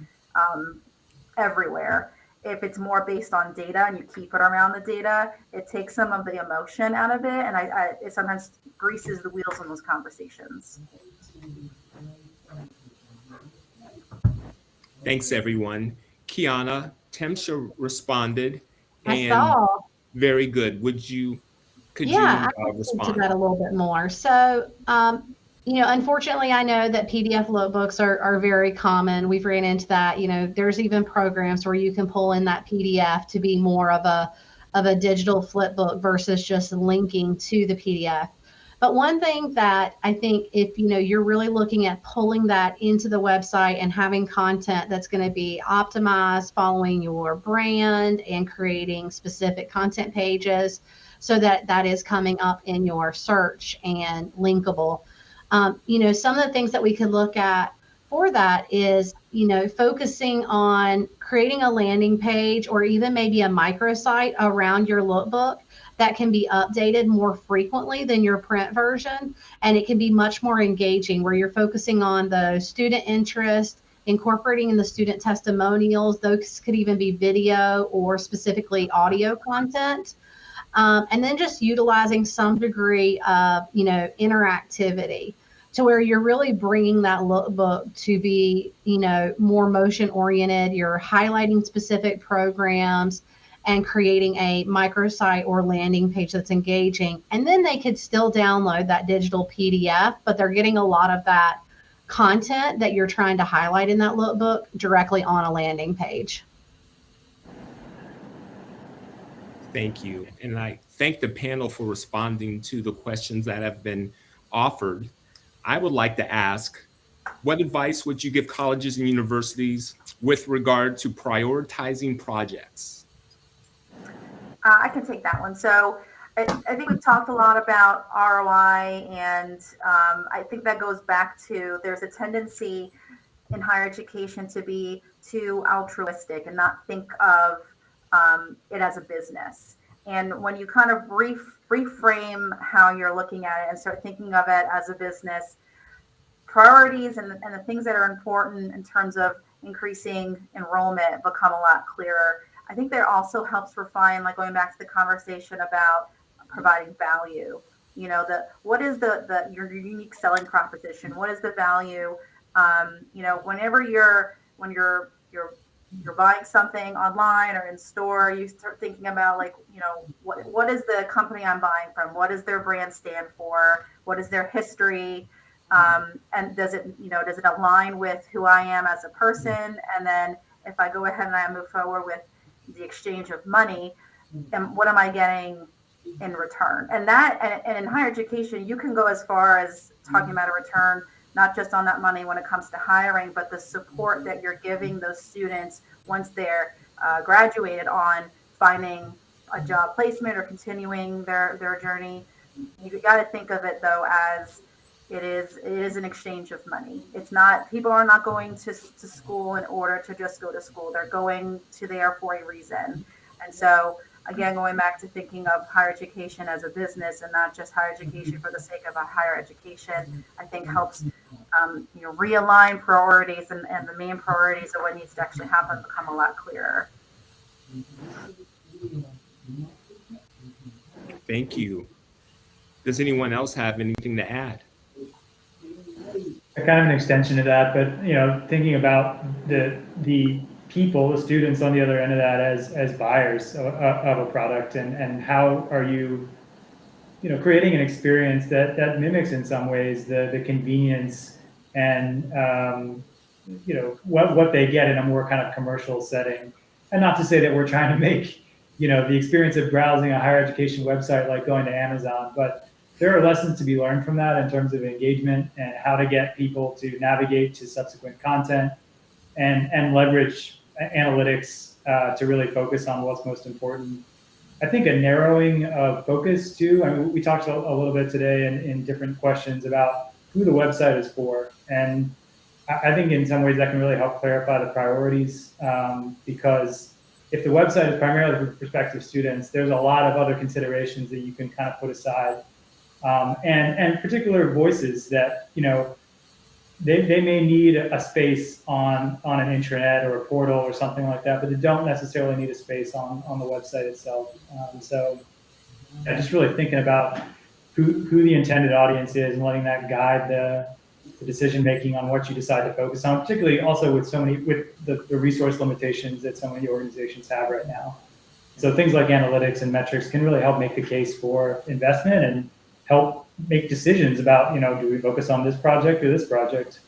everywhere. If it's more based on data and you keep it around the data, it takes some of the emotion out of it, and it sometimes greases the wheels in those conversations. Thanks, everyone. Kiana, Temsha responded. I saw. Very good. Could you respond to that a little bit more? So, unfortunately, I know that PDF lookbooks are very common. We've ran into that. There's even programs where you can pull in that PDF to be more of a digital flip book versus just linking to the PDF. But one thing that I think, if you're really looking at pulling that into the website and having content that's going to be optimized, following your brand and creating specific content pages so that is coming up in your search and linkable. Some of the things that we could look at for that is, focusing on creating a landing page or even maybe a microsite around your lookbook that can be updated more frequently than your print version. And it can be much more engaging, where you're focusing on the student interest, incorporating in the student testimonials. Those could even be video or specifically audio content. And then just utilizing some degree of, interactivity, to where you're really bringing that lookbook to be, more motion oriented. You're highlighting specific programs and creating a microsite or landing page that's engaging. And then they could still download that digital PDF, but they're getting a lot of that content that you're trying to highlight in that lookbook directly on a landing page. Thank you. And I thank the panel for responding to the questions that have been offered. I would like to ask, what advice would you give colleges and universities with regard to prioritizing projects? I can take that one. So I think we've talked a lot about ROI, and I think that goes back to, there's a tendency in higher education to be too altruistic and not think of it as a business. And when you kind of reframe how you're looking at it and start thinking of it as a business, priorities and the things that are important in terms of increasing enrollment become a lot clearer. I think that also helps refine, like going back to the conversation about providing value. What is your unique selling proposition? What is the value? Whenever when you're buying something online or in store, you start thinking about what is the company I'm buying from? What does their brand stand for? What is their history? And does it align with who I am as a person? And then if I go ahead and I move forward with the exchange of money, and what am I getting in return? And in higher education, you can go as far as talking about a return, not just on that money when it comes to hiring, but the support that you're giving those students once they're graduated on finding a job placement or continuing their journey. You got to think of it though as it is an exchange of money. It's not, people are not going to school in order to just go to school. They're going to there for a reason. And so again, going back to thinking of higher education as a business and not just higher education for the sake of a higher education, I think helps realign priorities and the main priorities of what needs to actually happen become a lot clearer. Thank you. Does anyone else have anything to add? Kind of an extension of that, but thinking about the people, the students on the other end of that as buyers of a product, and how are you creating an experience that mimics in some ways the convenience and what they get in a more kind of commercial setting. And not to say that we're trying to make the experience of browsing a higher education website like going to Amazon, but there are lessons to be learned from that in terms of engagement and how to get people to navigate to subsequent content and leverage analytics to really focus on what's most important. I think a narrowing of focus too. I mean, we talked a little bit today in different questions about who the website is for. And I think in some ways that can really help clarify the priorities, because if the website is primarily for prospective students, there's a lot of other considerations that you can kind of put aside. And particular voices that, they may need a space on an intranet or a portal or something like that, but they don't necessarily need a space on the website itself. So just really thinking about who the intended audience is and letting that guide the decision-making on what you decide to focus on, particularly also with the resource limitations that so many organizations have right now. So things like analytics and metrics can really help make the case for investment and help make decisions about, do we focus on this project or this project?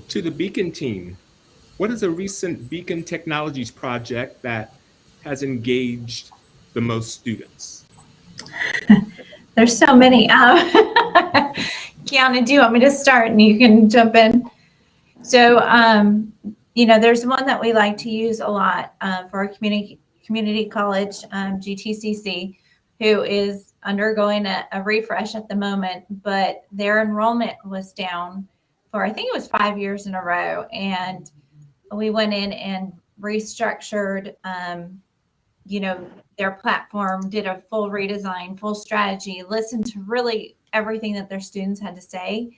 To the Beacon team, what is a recent Beacon Technologies project that has engaged the most students? There's so many. Kiana, do you want me to start and you can jump in? So, there's one that we like to use a lot for our community college, GTCC, who is undergoing a refresh at the moment, but their enrollment was down for, I think it was 5 years in a row. And we went in and restructured, their platform, did a full redesign, full strategy, listened to really everything that their students had to say.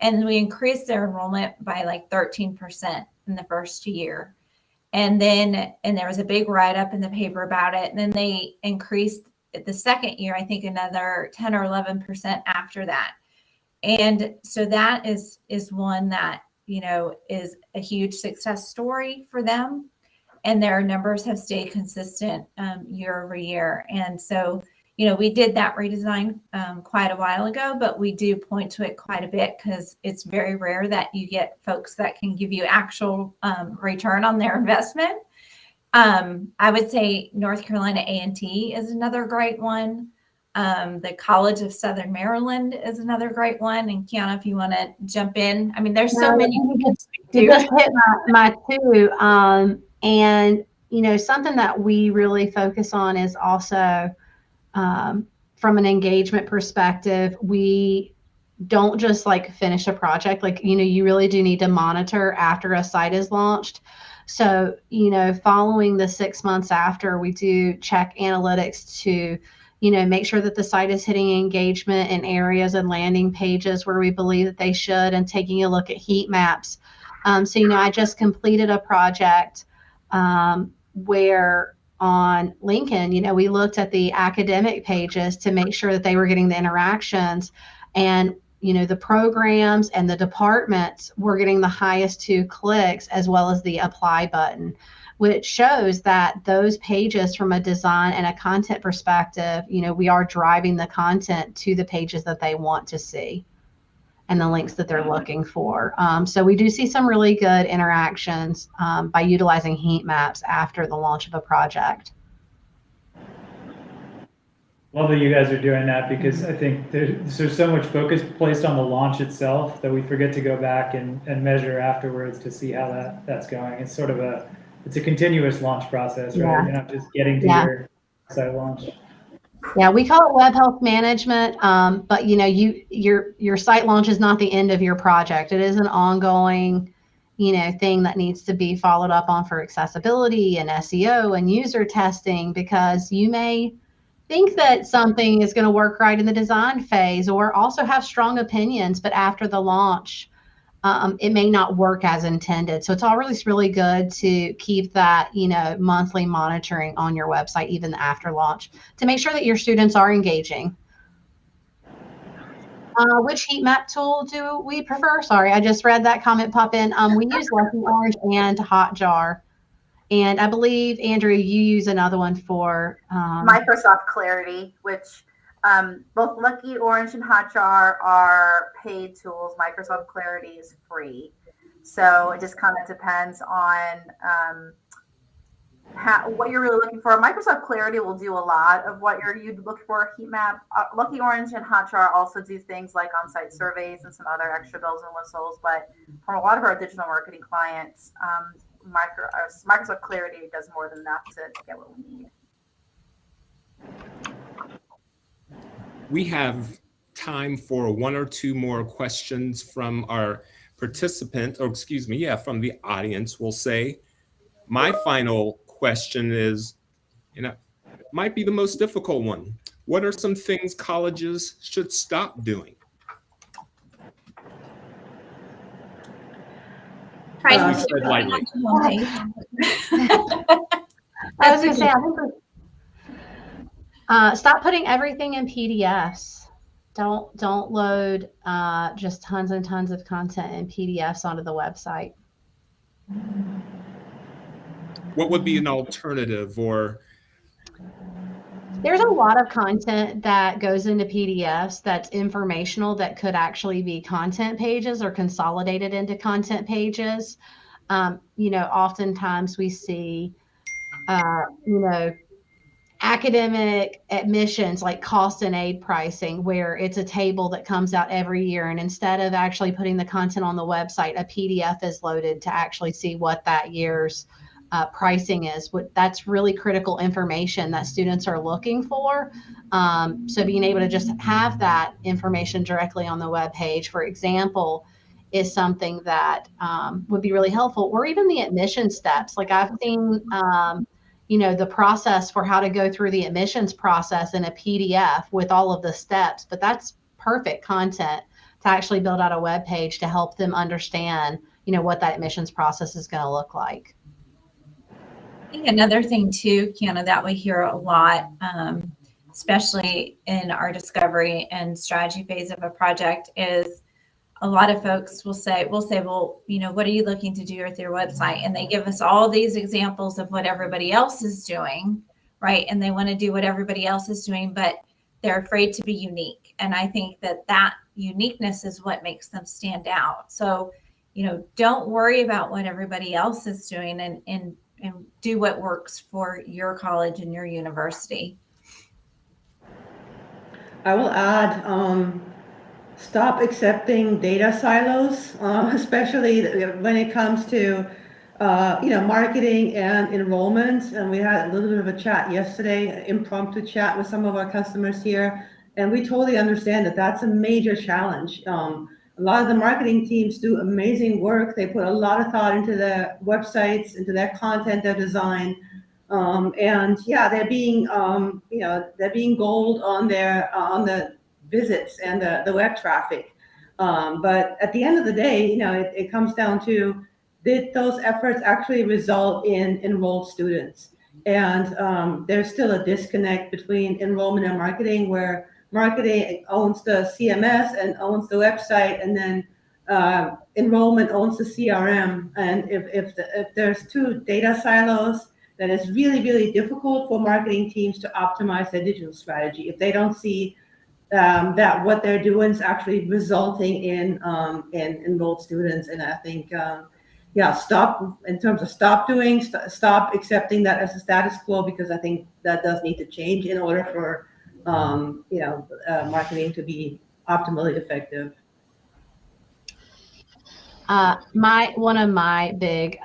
And we increased their enrollment by like 13% in the first year. And there was a big write-up in the paper about it. And then they increased the second year, I think another 10 or 11% after that. And so that is one that, is a huge success story for them. And their numbers have stayed consistent year over year. And so, we did that redesign quite a while ago, but we do point to it quite a bit because it's very rare that you get folks that can give you actual return on their investment. I would say North Carolina A&T is another great one. The College of Southern Maryland is another great one. And Kiana, if you want to jump in, I mean, there's so many. You just hit my two. And, something that we really focus on is also from an engagement perspective, we don't just like finish a project. Like, you really do need to monitor after a site is launched. So, following the 6 months after, we do check analytics to, make sure that the site is hitting engagement in areas and landing pages where we believe that they should, and taking a look at heat maps. So, I just completed a project where on Lincoln, we looked at the academic pages to make sure that they were getting the interactions, and the programs and the departments were getting the highest 2 clicks, as well as the apply button, which shows that those pages from a design and a content perspective, we are driving the content to the pages that they want to see and the links that they're looking for. So we do see some really good interactions by utilizing heat maps after the launch of a project. Love that you guys are doing that, because I think there's so much focus placed on the launch itself that we forget to go back and measure afterwards to see how that's going. It's sort of a continuous launch process, right? Yeah. You're not just getting to your site launch. Yeah, we call it web health management, but your site launch is not the end of your project. It is an ongoing, thing that needs to be followed up on for accessibility and SEO and user testing, because you may think that something is going to work right in the design phase, or also have strong opinions, but after the launch, it may not work as intended. So it's always really good to keep that, monthly monitoring on your website, even after launch, to make sure that your students are engaging. Which heat map tool do we prefer? Sorry, I just read that comment pop in. We use Lucky Orange and Hotjar. And I believe, Andrea, you use another one for Microsoft Clarity, which both Lucky Orange and Hotjar are paid tools. Microsoft Clarity is free. So it just kind of depends on what you're really looking for. Microsoft Clarity will do a lot of what you'd look for a heat map. Lucky Orange and Hotjar also do things like on-site surveys and some other extra bells and whistles. But for a lot of our digital marketing clients, Microsoft Clarity does more than enough to get what we need. We have time for 1 or 2 more questions from our participant, or excuse me, from the audience. We'll say, my final question is, it might be the most difficult one. What are some things colleges should stop doing? Try We said lightly. I was going to say, I think stop putting everything in PDFs. Don't load just tons and tons of content in PDFs onto the website. What would be an alternative? Or there's a lot of content that goes into PDFs that's informational that could actually be content pages or consolidated into content pages. Oftentimes we see, academic admissions like cost and aid pricing, where it's a table that comes out every year. And instead of actually putting the content on the website, a PDF is loaded to actually see what that year's pricing is. That's really critical information that students are looking for. So being able to just have that information directly on the web page. For example, is something that would be really helpful, or even the admission steps. Like I've seen, the process for how to go through the admissions process in a PDF with all of the steps, but that's perfect content to actually build out a web page to help them understand, what that admissions process is going to look like. I think another thing too, Kiana, that we hear a lot, especially in our discovery and strategy phase of a project, is a lot of folks will say, well, what are you looking to do with your website? And they give us all these examples of what everybody else is doing, right? And they want to do what everybody else is doing, but they're afraid to be unique. And I think that uniqueness is what makes them stand out. So, don't worry about what everybody else is doing, and do what works for your college and your university. I will add, stop accepting data silos, especially when it comes to, marketing and enrollment. And we had a little bit of a chat yesterday, an impromptu chat with some of our customers here. And we totally understand that that's a major challenge. A lot of the marketing teams do amazing work. They put a lot of thought into their websites, into their content, their design. And yeah, they're being gold on the visits and the web traffic. But at the end of the day, it comes down to, did those efforts actually result in enrolled students? And there's still a disconnect between enrollment and marketing, where marketing owns the CMS and owns the website, and then enrollment owns the CRM. And if there's two data silos, then it's really, really difficult for marketing teams to optimize their digital strategy if they don't see that what they're doing is actually resulting in enrolled students. And I think, stop accepting that as a status quo, because I think that does need to change in order for marketing to be optimally effective. One of my big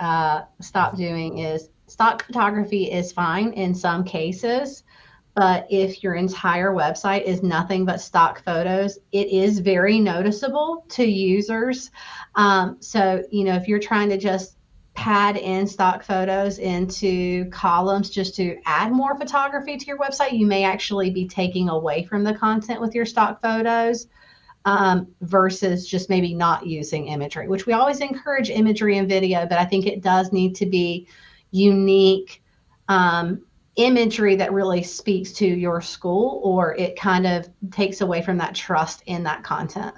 stop doing is, stock photography is fine in some cases, but if your entire website is nothing but stock photos, it is very noticeable to users. So, if you're trying to just pad in stock photos into columns just to add more photography to your website, you may actually be taking away from the content with your stock photos. Versus just maybe not using imagery, which we always encourage imagery and video, but I think it does need to be unique imagery that really speaks to your school, or it kind of takes away from that trust in that content.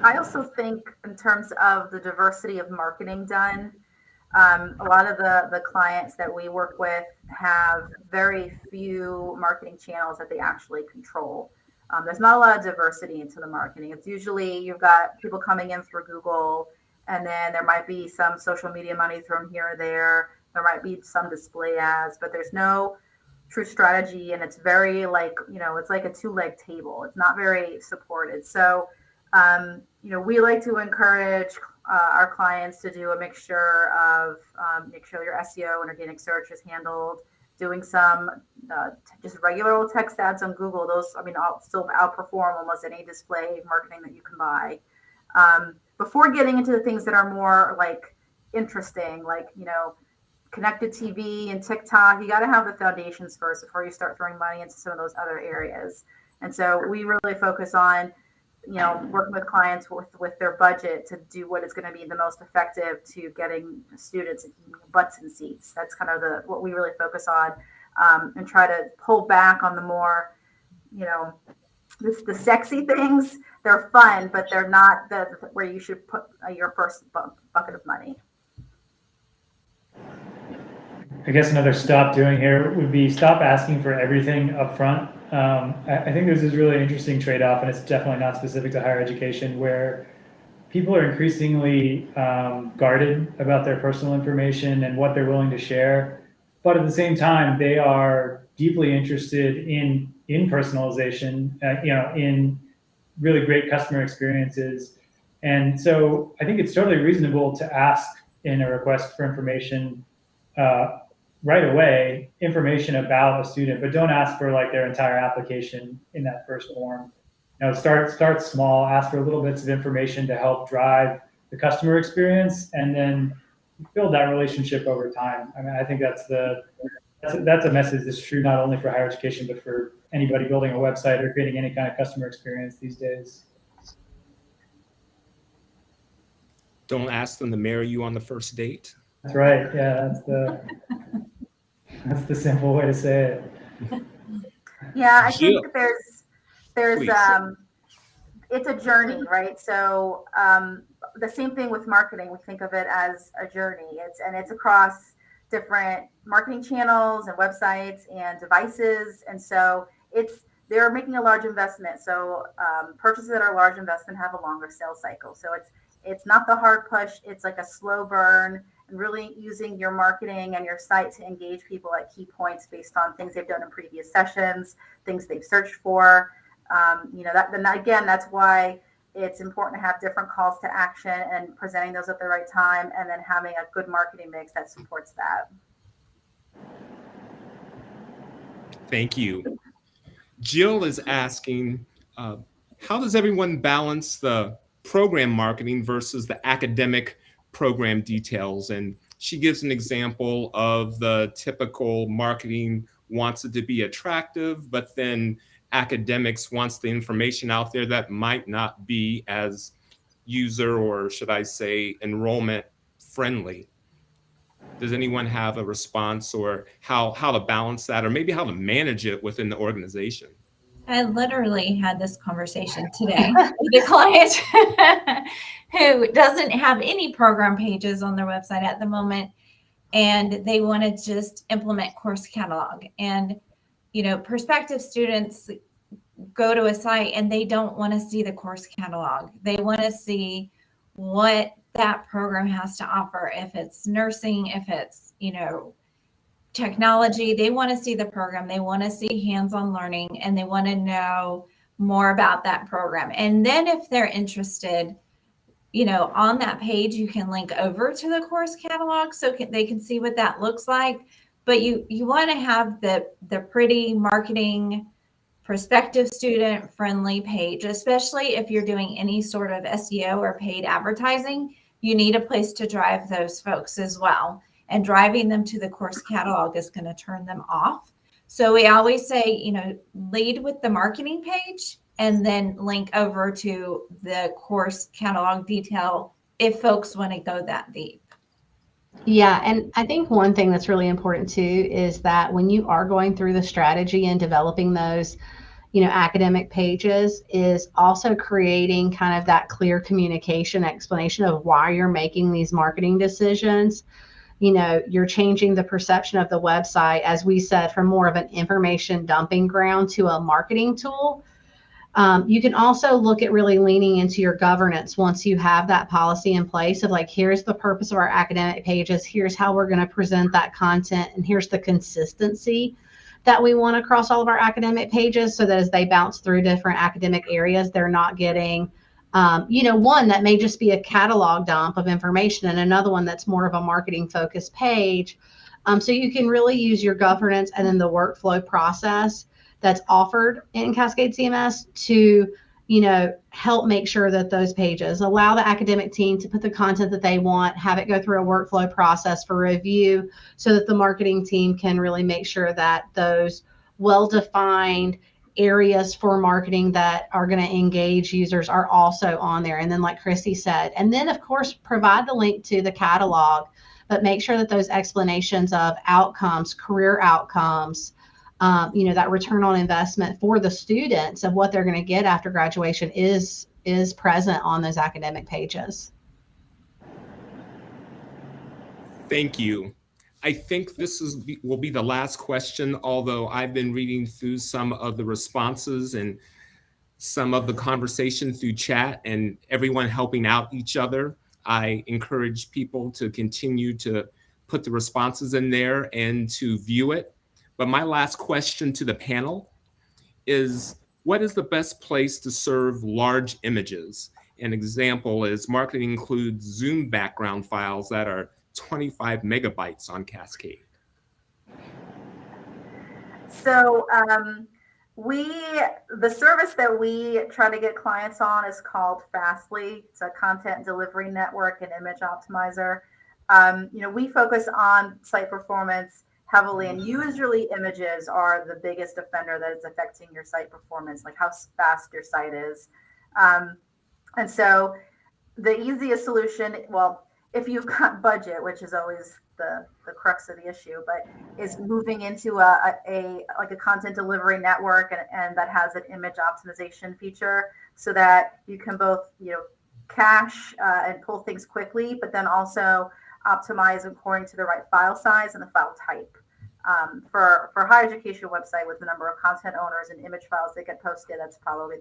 I also think in terms of the diversity of marketing done, a lot of the clients that we work with have very few marketing channels that they actually control. There's not a lot of diversity into the marketing. It's usually you've got people coming in through Google, and then there might be some social media money thrown here or there. There might be some display ads, but there's no true strategy, and it's very it's like a two-leg table. It's not very supported. So, we like to encourage our clients to do a mixture of make sure your SEO and organic search is handled, doing some just regular old text ads on Google. Those, I'll still outperform almost any display marketing that you can buy. Before getting into the things that are more interesting, connected TV and TikTok, you got to have the foundations first before you start throwing money into some of those other areas. And so we really focus on, working with clients with their budget to do what is going to be the most effective to getting students butts in seats. That's kind of what we really focus on, and try to pull back on the more, the sexy things. They're fun, but they're not where you should put your first bucket of money. I guess another stop doing here would be stop asking for everything up front. I think there's this really interesting trade-off, and it's definitely not specific to higher education, where people are increasingly guarded about their personal information and what they're willing to share. But at the same time, they are deeply interested in personalization, in really great customer experiences. And so I think it's totally reasonable to ask in a request for information right away, information about a student, but don't ask for their entire application in that first form. start small, ask for little bits of information to help drive the customer experience, and then build that relationship over time. I mean, I think that's a message that's true not only for higher education, but for anybody building a website or creating any kind of customer experience these days. Don't ask them to marry you on the first date. That's right. Yeah, that's the simple way to say it. Yeah, I Jill, think there's please. it's a journey, right? So the same thing with marketing. We think of it as a journey. It's across different marketing channels and websites and devices, and so they're making a large investment. So purchases that are a large investment have a longer sales cycle. So it's not the hard push. It's like a slow burn, and really using your marketing and your site to engage people at key points based on things they've done in previous sessions, things they've searched for. That's why it's important to have different calls to action and presenting those at the right time, and then having a good marketing mix that supports that. Thank you. Jill is asking, how does everyone balance the program marketing versus the academic program details? And she gives an example of the typical marketing wants it to be attractive, but then academics wants the information out there that might not be as user, or should I say, enrollment friendly. Does anyone have a response, or how to balance that, or maybe how to manage it within the organization? I literally had this conversation today with a client who doesn't have any program pages on their website at the moment, and they want to just implement course catalog. And, prospective students go to a site and they don't want to see the course catalog. They want to see what that program has to offer. If it's nursing, if it's, technology, they want to see the program. They want to see hands-on learning, and they want to know more about that program. And then if they're interested, on that page, you can link over to the course catalog so they can see what that looks like. But you want to have the pretty marketing, prospective student friendly page, especially if you're doing any sort of SEO or paid advertising. You need a place to drive those folks as well. And driving them to the course catalog is going to turn them off. So we always say, lead with the marketing page and then link over to the course catalog detail if folks want to go that deep. Yeah, and I think one thing that's really important too is that when you are going through the strategy and developing those, academic pages, is also creating kind of that clear communication explanation of why you're making these marketing decisions. You're changing the perception of the website, as we said, from more of an information dumping ground to a marketing tool. You can also look at really leaning into your governance once you have that policy in place of like, here's the purpose of our academic pages, here's how we're going to present that content, and here's the consistency that we want across all of our academic pages, so that as they bounce through different academic areas, they're not getting one that may just be a catalog dump of information, and another one that's more of a marketing focused page. So you can really use your governance and then the workflow process that's offered in Cascade CMS to, help make sure that those pages allow the academic team to put the content that they want, have it go through a workflow process for review, so that the marketing team can really make sure that those well-defined areas for marketing that are going to engage users are also on there. And then, like Christy said, and then of course provide the link to the catalog, but make sure that those explanations of outcomes, career outcomes, that return on investment for the students of what they're going to get after graduation is present on those academic pages. Thank you. I think this will be the last question, although I've been reading through some of the responses and some of the conversation through chat and everyone helping out each other. I encourage people to continue to put the responses in there and to view it. But my last question to the panel is, what is the best place to serve large images? An example is marketing includes Zoom background files that are 25 megabytes on Cascade. So The service that we try to get clients on is called Fastly. It's a content delivery network and image optimizer. We focus on site performance heavily, and usually images are the biggest offender that is affecting your site performance, like how fast your site is. And so the easiest solution, well, if you've got budget, which is always the crux of the issue, but is moving into a content delivery network and that has an image optimization feature so that you can both, cache and pull things quickly, but then also optimize according to the right file size and the file type. For higher education website with the number of content owners and image files that get posted, that's probably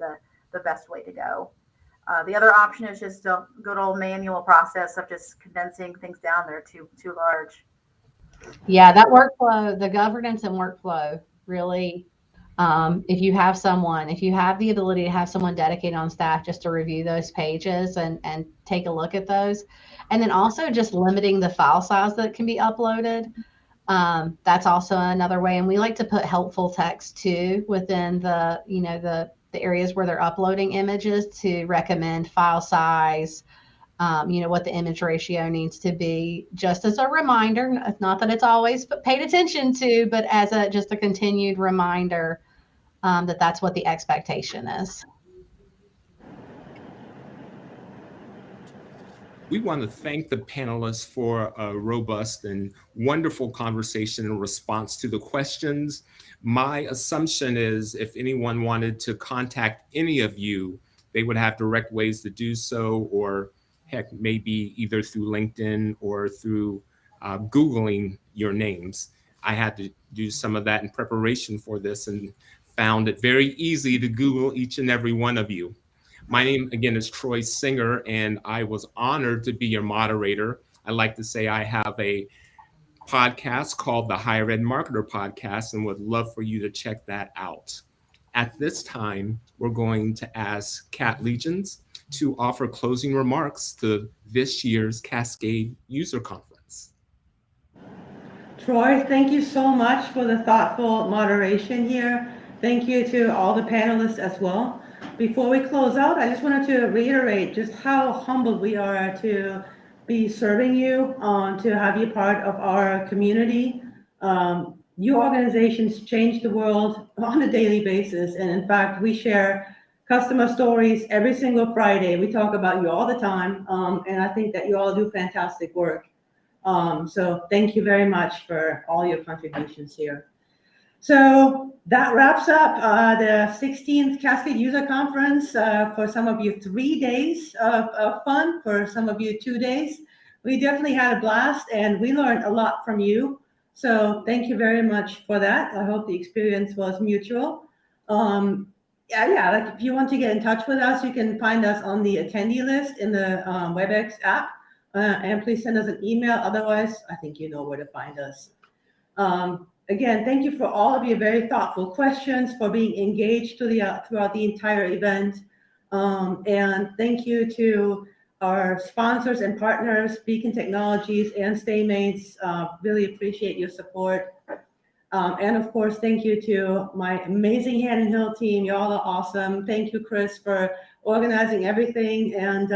the best way to go. The other option is just a good old manual process of just condensing things down there too large. Yeah, that workflow, the governance and workflow really, if you have the ability to have someone dedicated on staff just to review those pages and take a look at those, and then also just limiting the file size that can be uploaded. That's also another way. And we like to put helpful text too within the areas where they're uploading images to recommend file size, what the image ratio needs to be, just as a reminder, not that it's always paid attention to, but as just a continued reminder that that's what the expectation is. We want to thank the panelists for a robust and wonderful conversation in response to the questions. My assumption is if anyone wanted to contact any of you, they would have direct ways to do so, or heck, maybe either through LinkedIn or through Googling your names. I had to do some of that in preparation for this and found it very easy to Google each and every one of you. My name, again, is Troy Singer, and I was honored to be your moderator. I like to say I have a podcast called the Higher Ed Marketer Podcast and would love for you to check that out. At this time, we're going to ask Kat Legions to offer closing remarks to this year's Cascade User Conference. Troy, thank you so much for the thoughtful moderation here. Thank you to all the panelists as well. Before we close out, I just wanted to reiterate just how humbled we are to be serving you, to have you part of our community. Your organizations change the world on a daily basis. And in fact, we share customer stories every single Friday. We talk about you all the time. And I think that you all do fantastic work. So thank you very much for all your contributions here. So that wraps up the 16th Cascade User Conference. For some of you, 3 days of fun. For some of you, 2 days. We definitely had a blast, and we learned a lot from you. So thank you very much for that. I hope the experience was mutual. Like if you want to get in touch with us, you can find us on the attendee list in the WebEx app. And please send us an email. Otherwise, I think you know where to find us. Again, thank you for all of your very thoughtful questions, for being engaged throughout the entire event. And thank you to our sponsors and partners, Beacon Technologies and StayMates. Really appreciate your support. And of course, thank you to my amazing Hannon Hill team. You all are awesome. Thank you, Chris, for organizing everything. And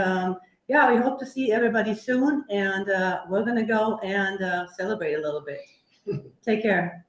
we hope to see everybody soon. And we're going to go and celebrate a little bit. Take care.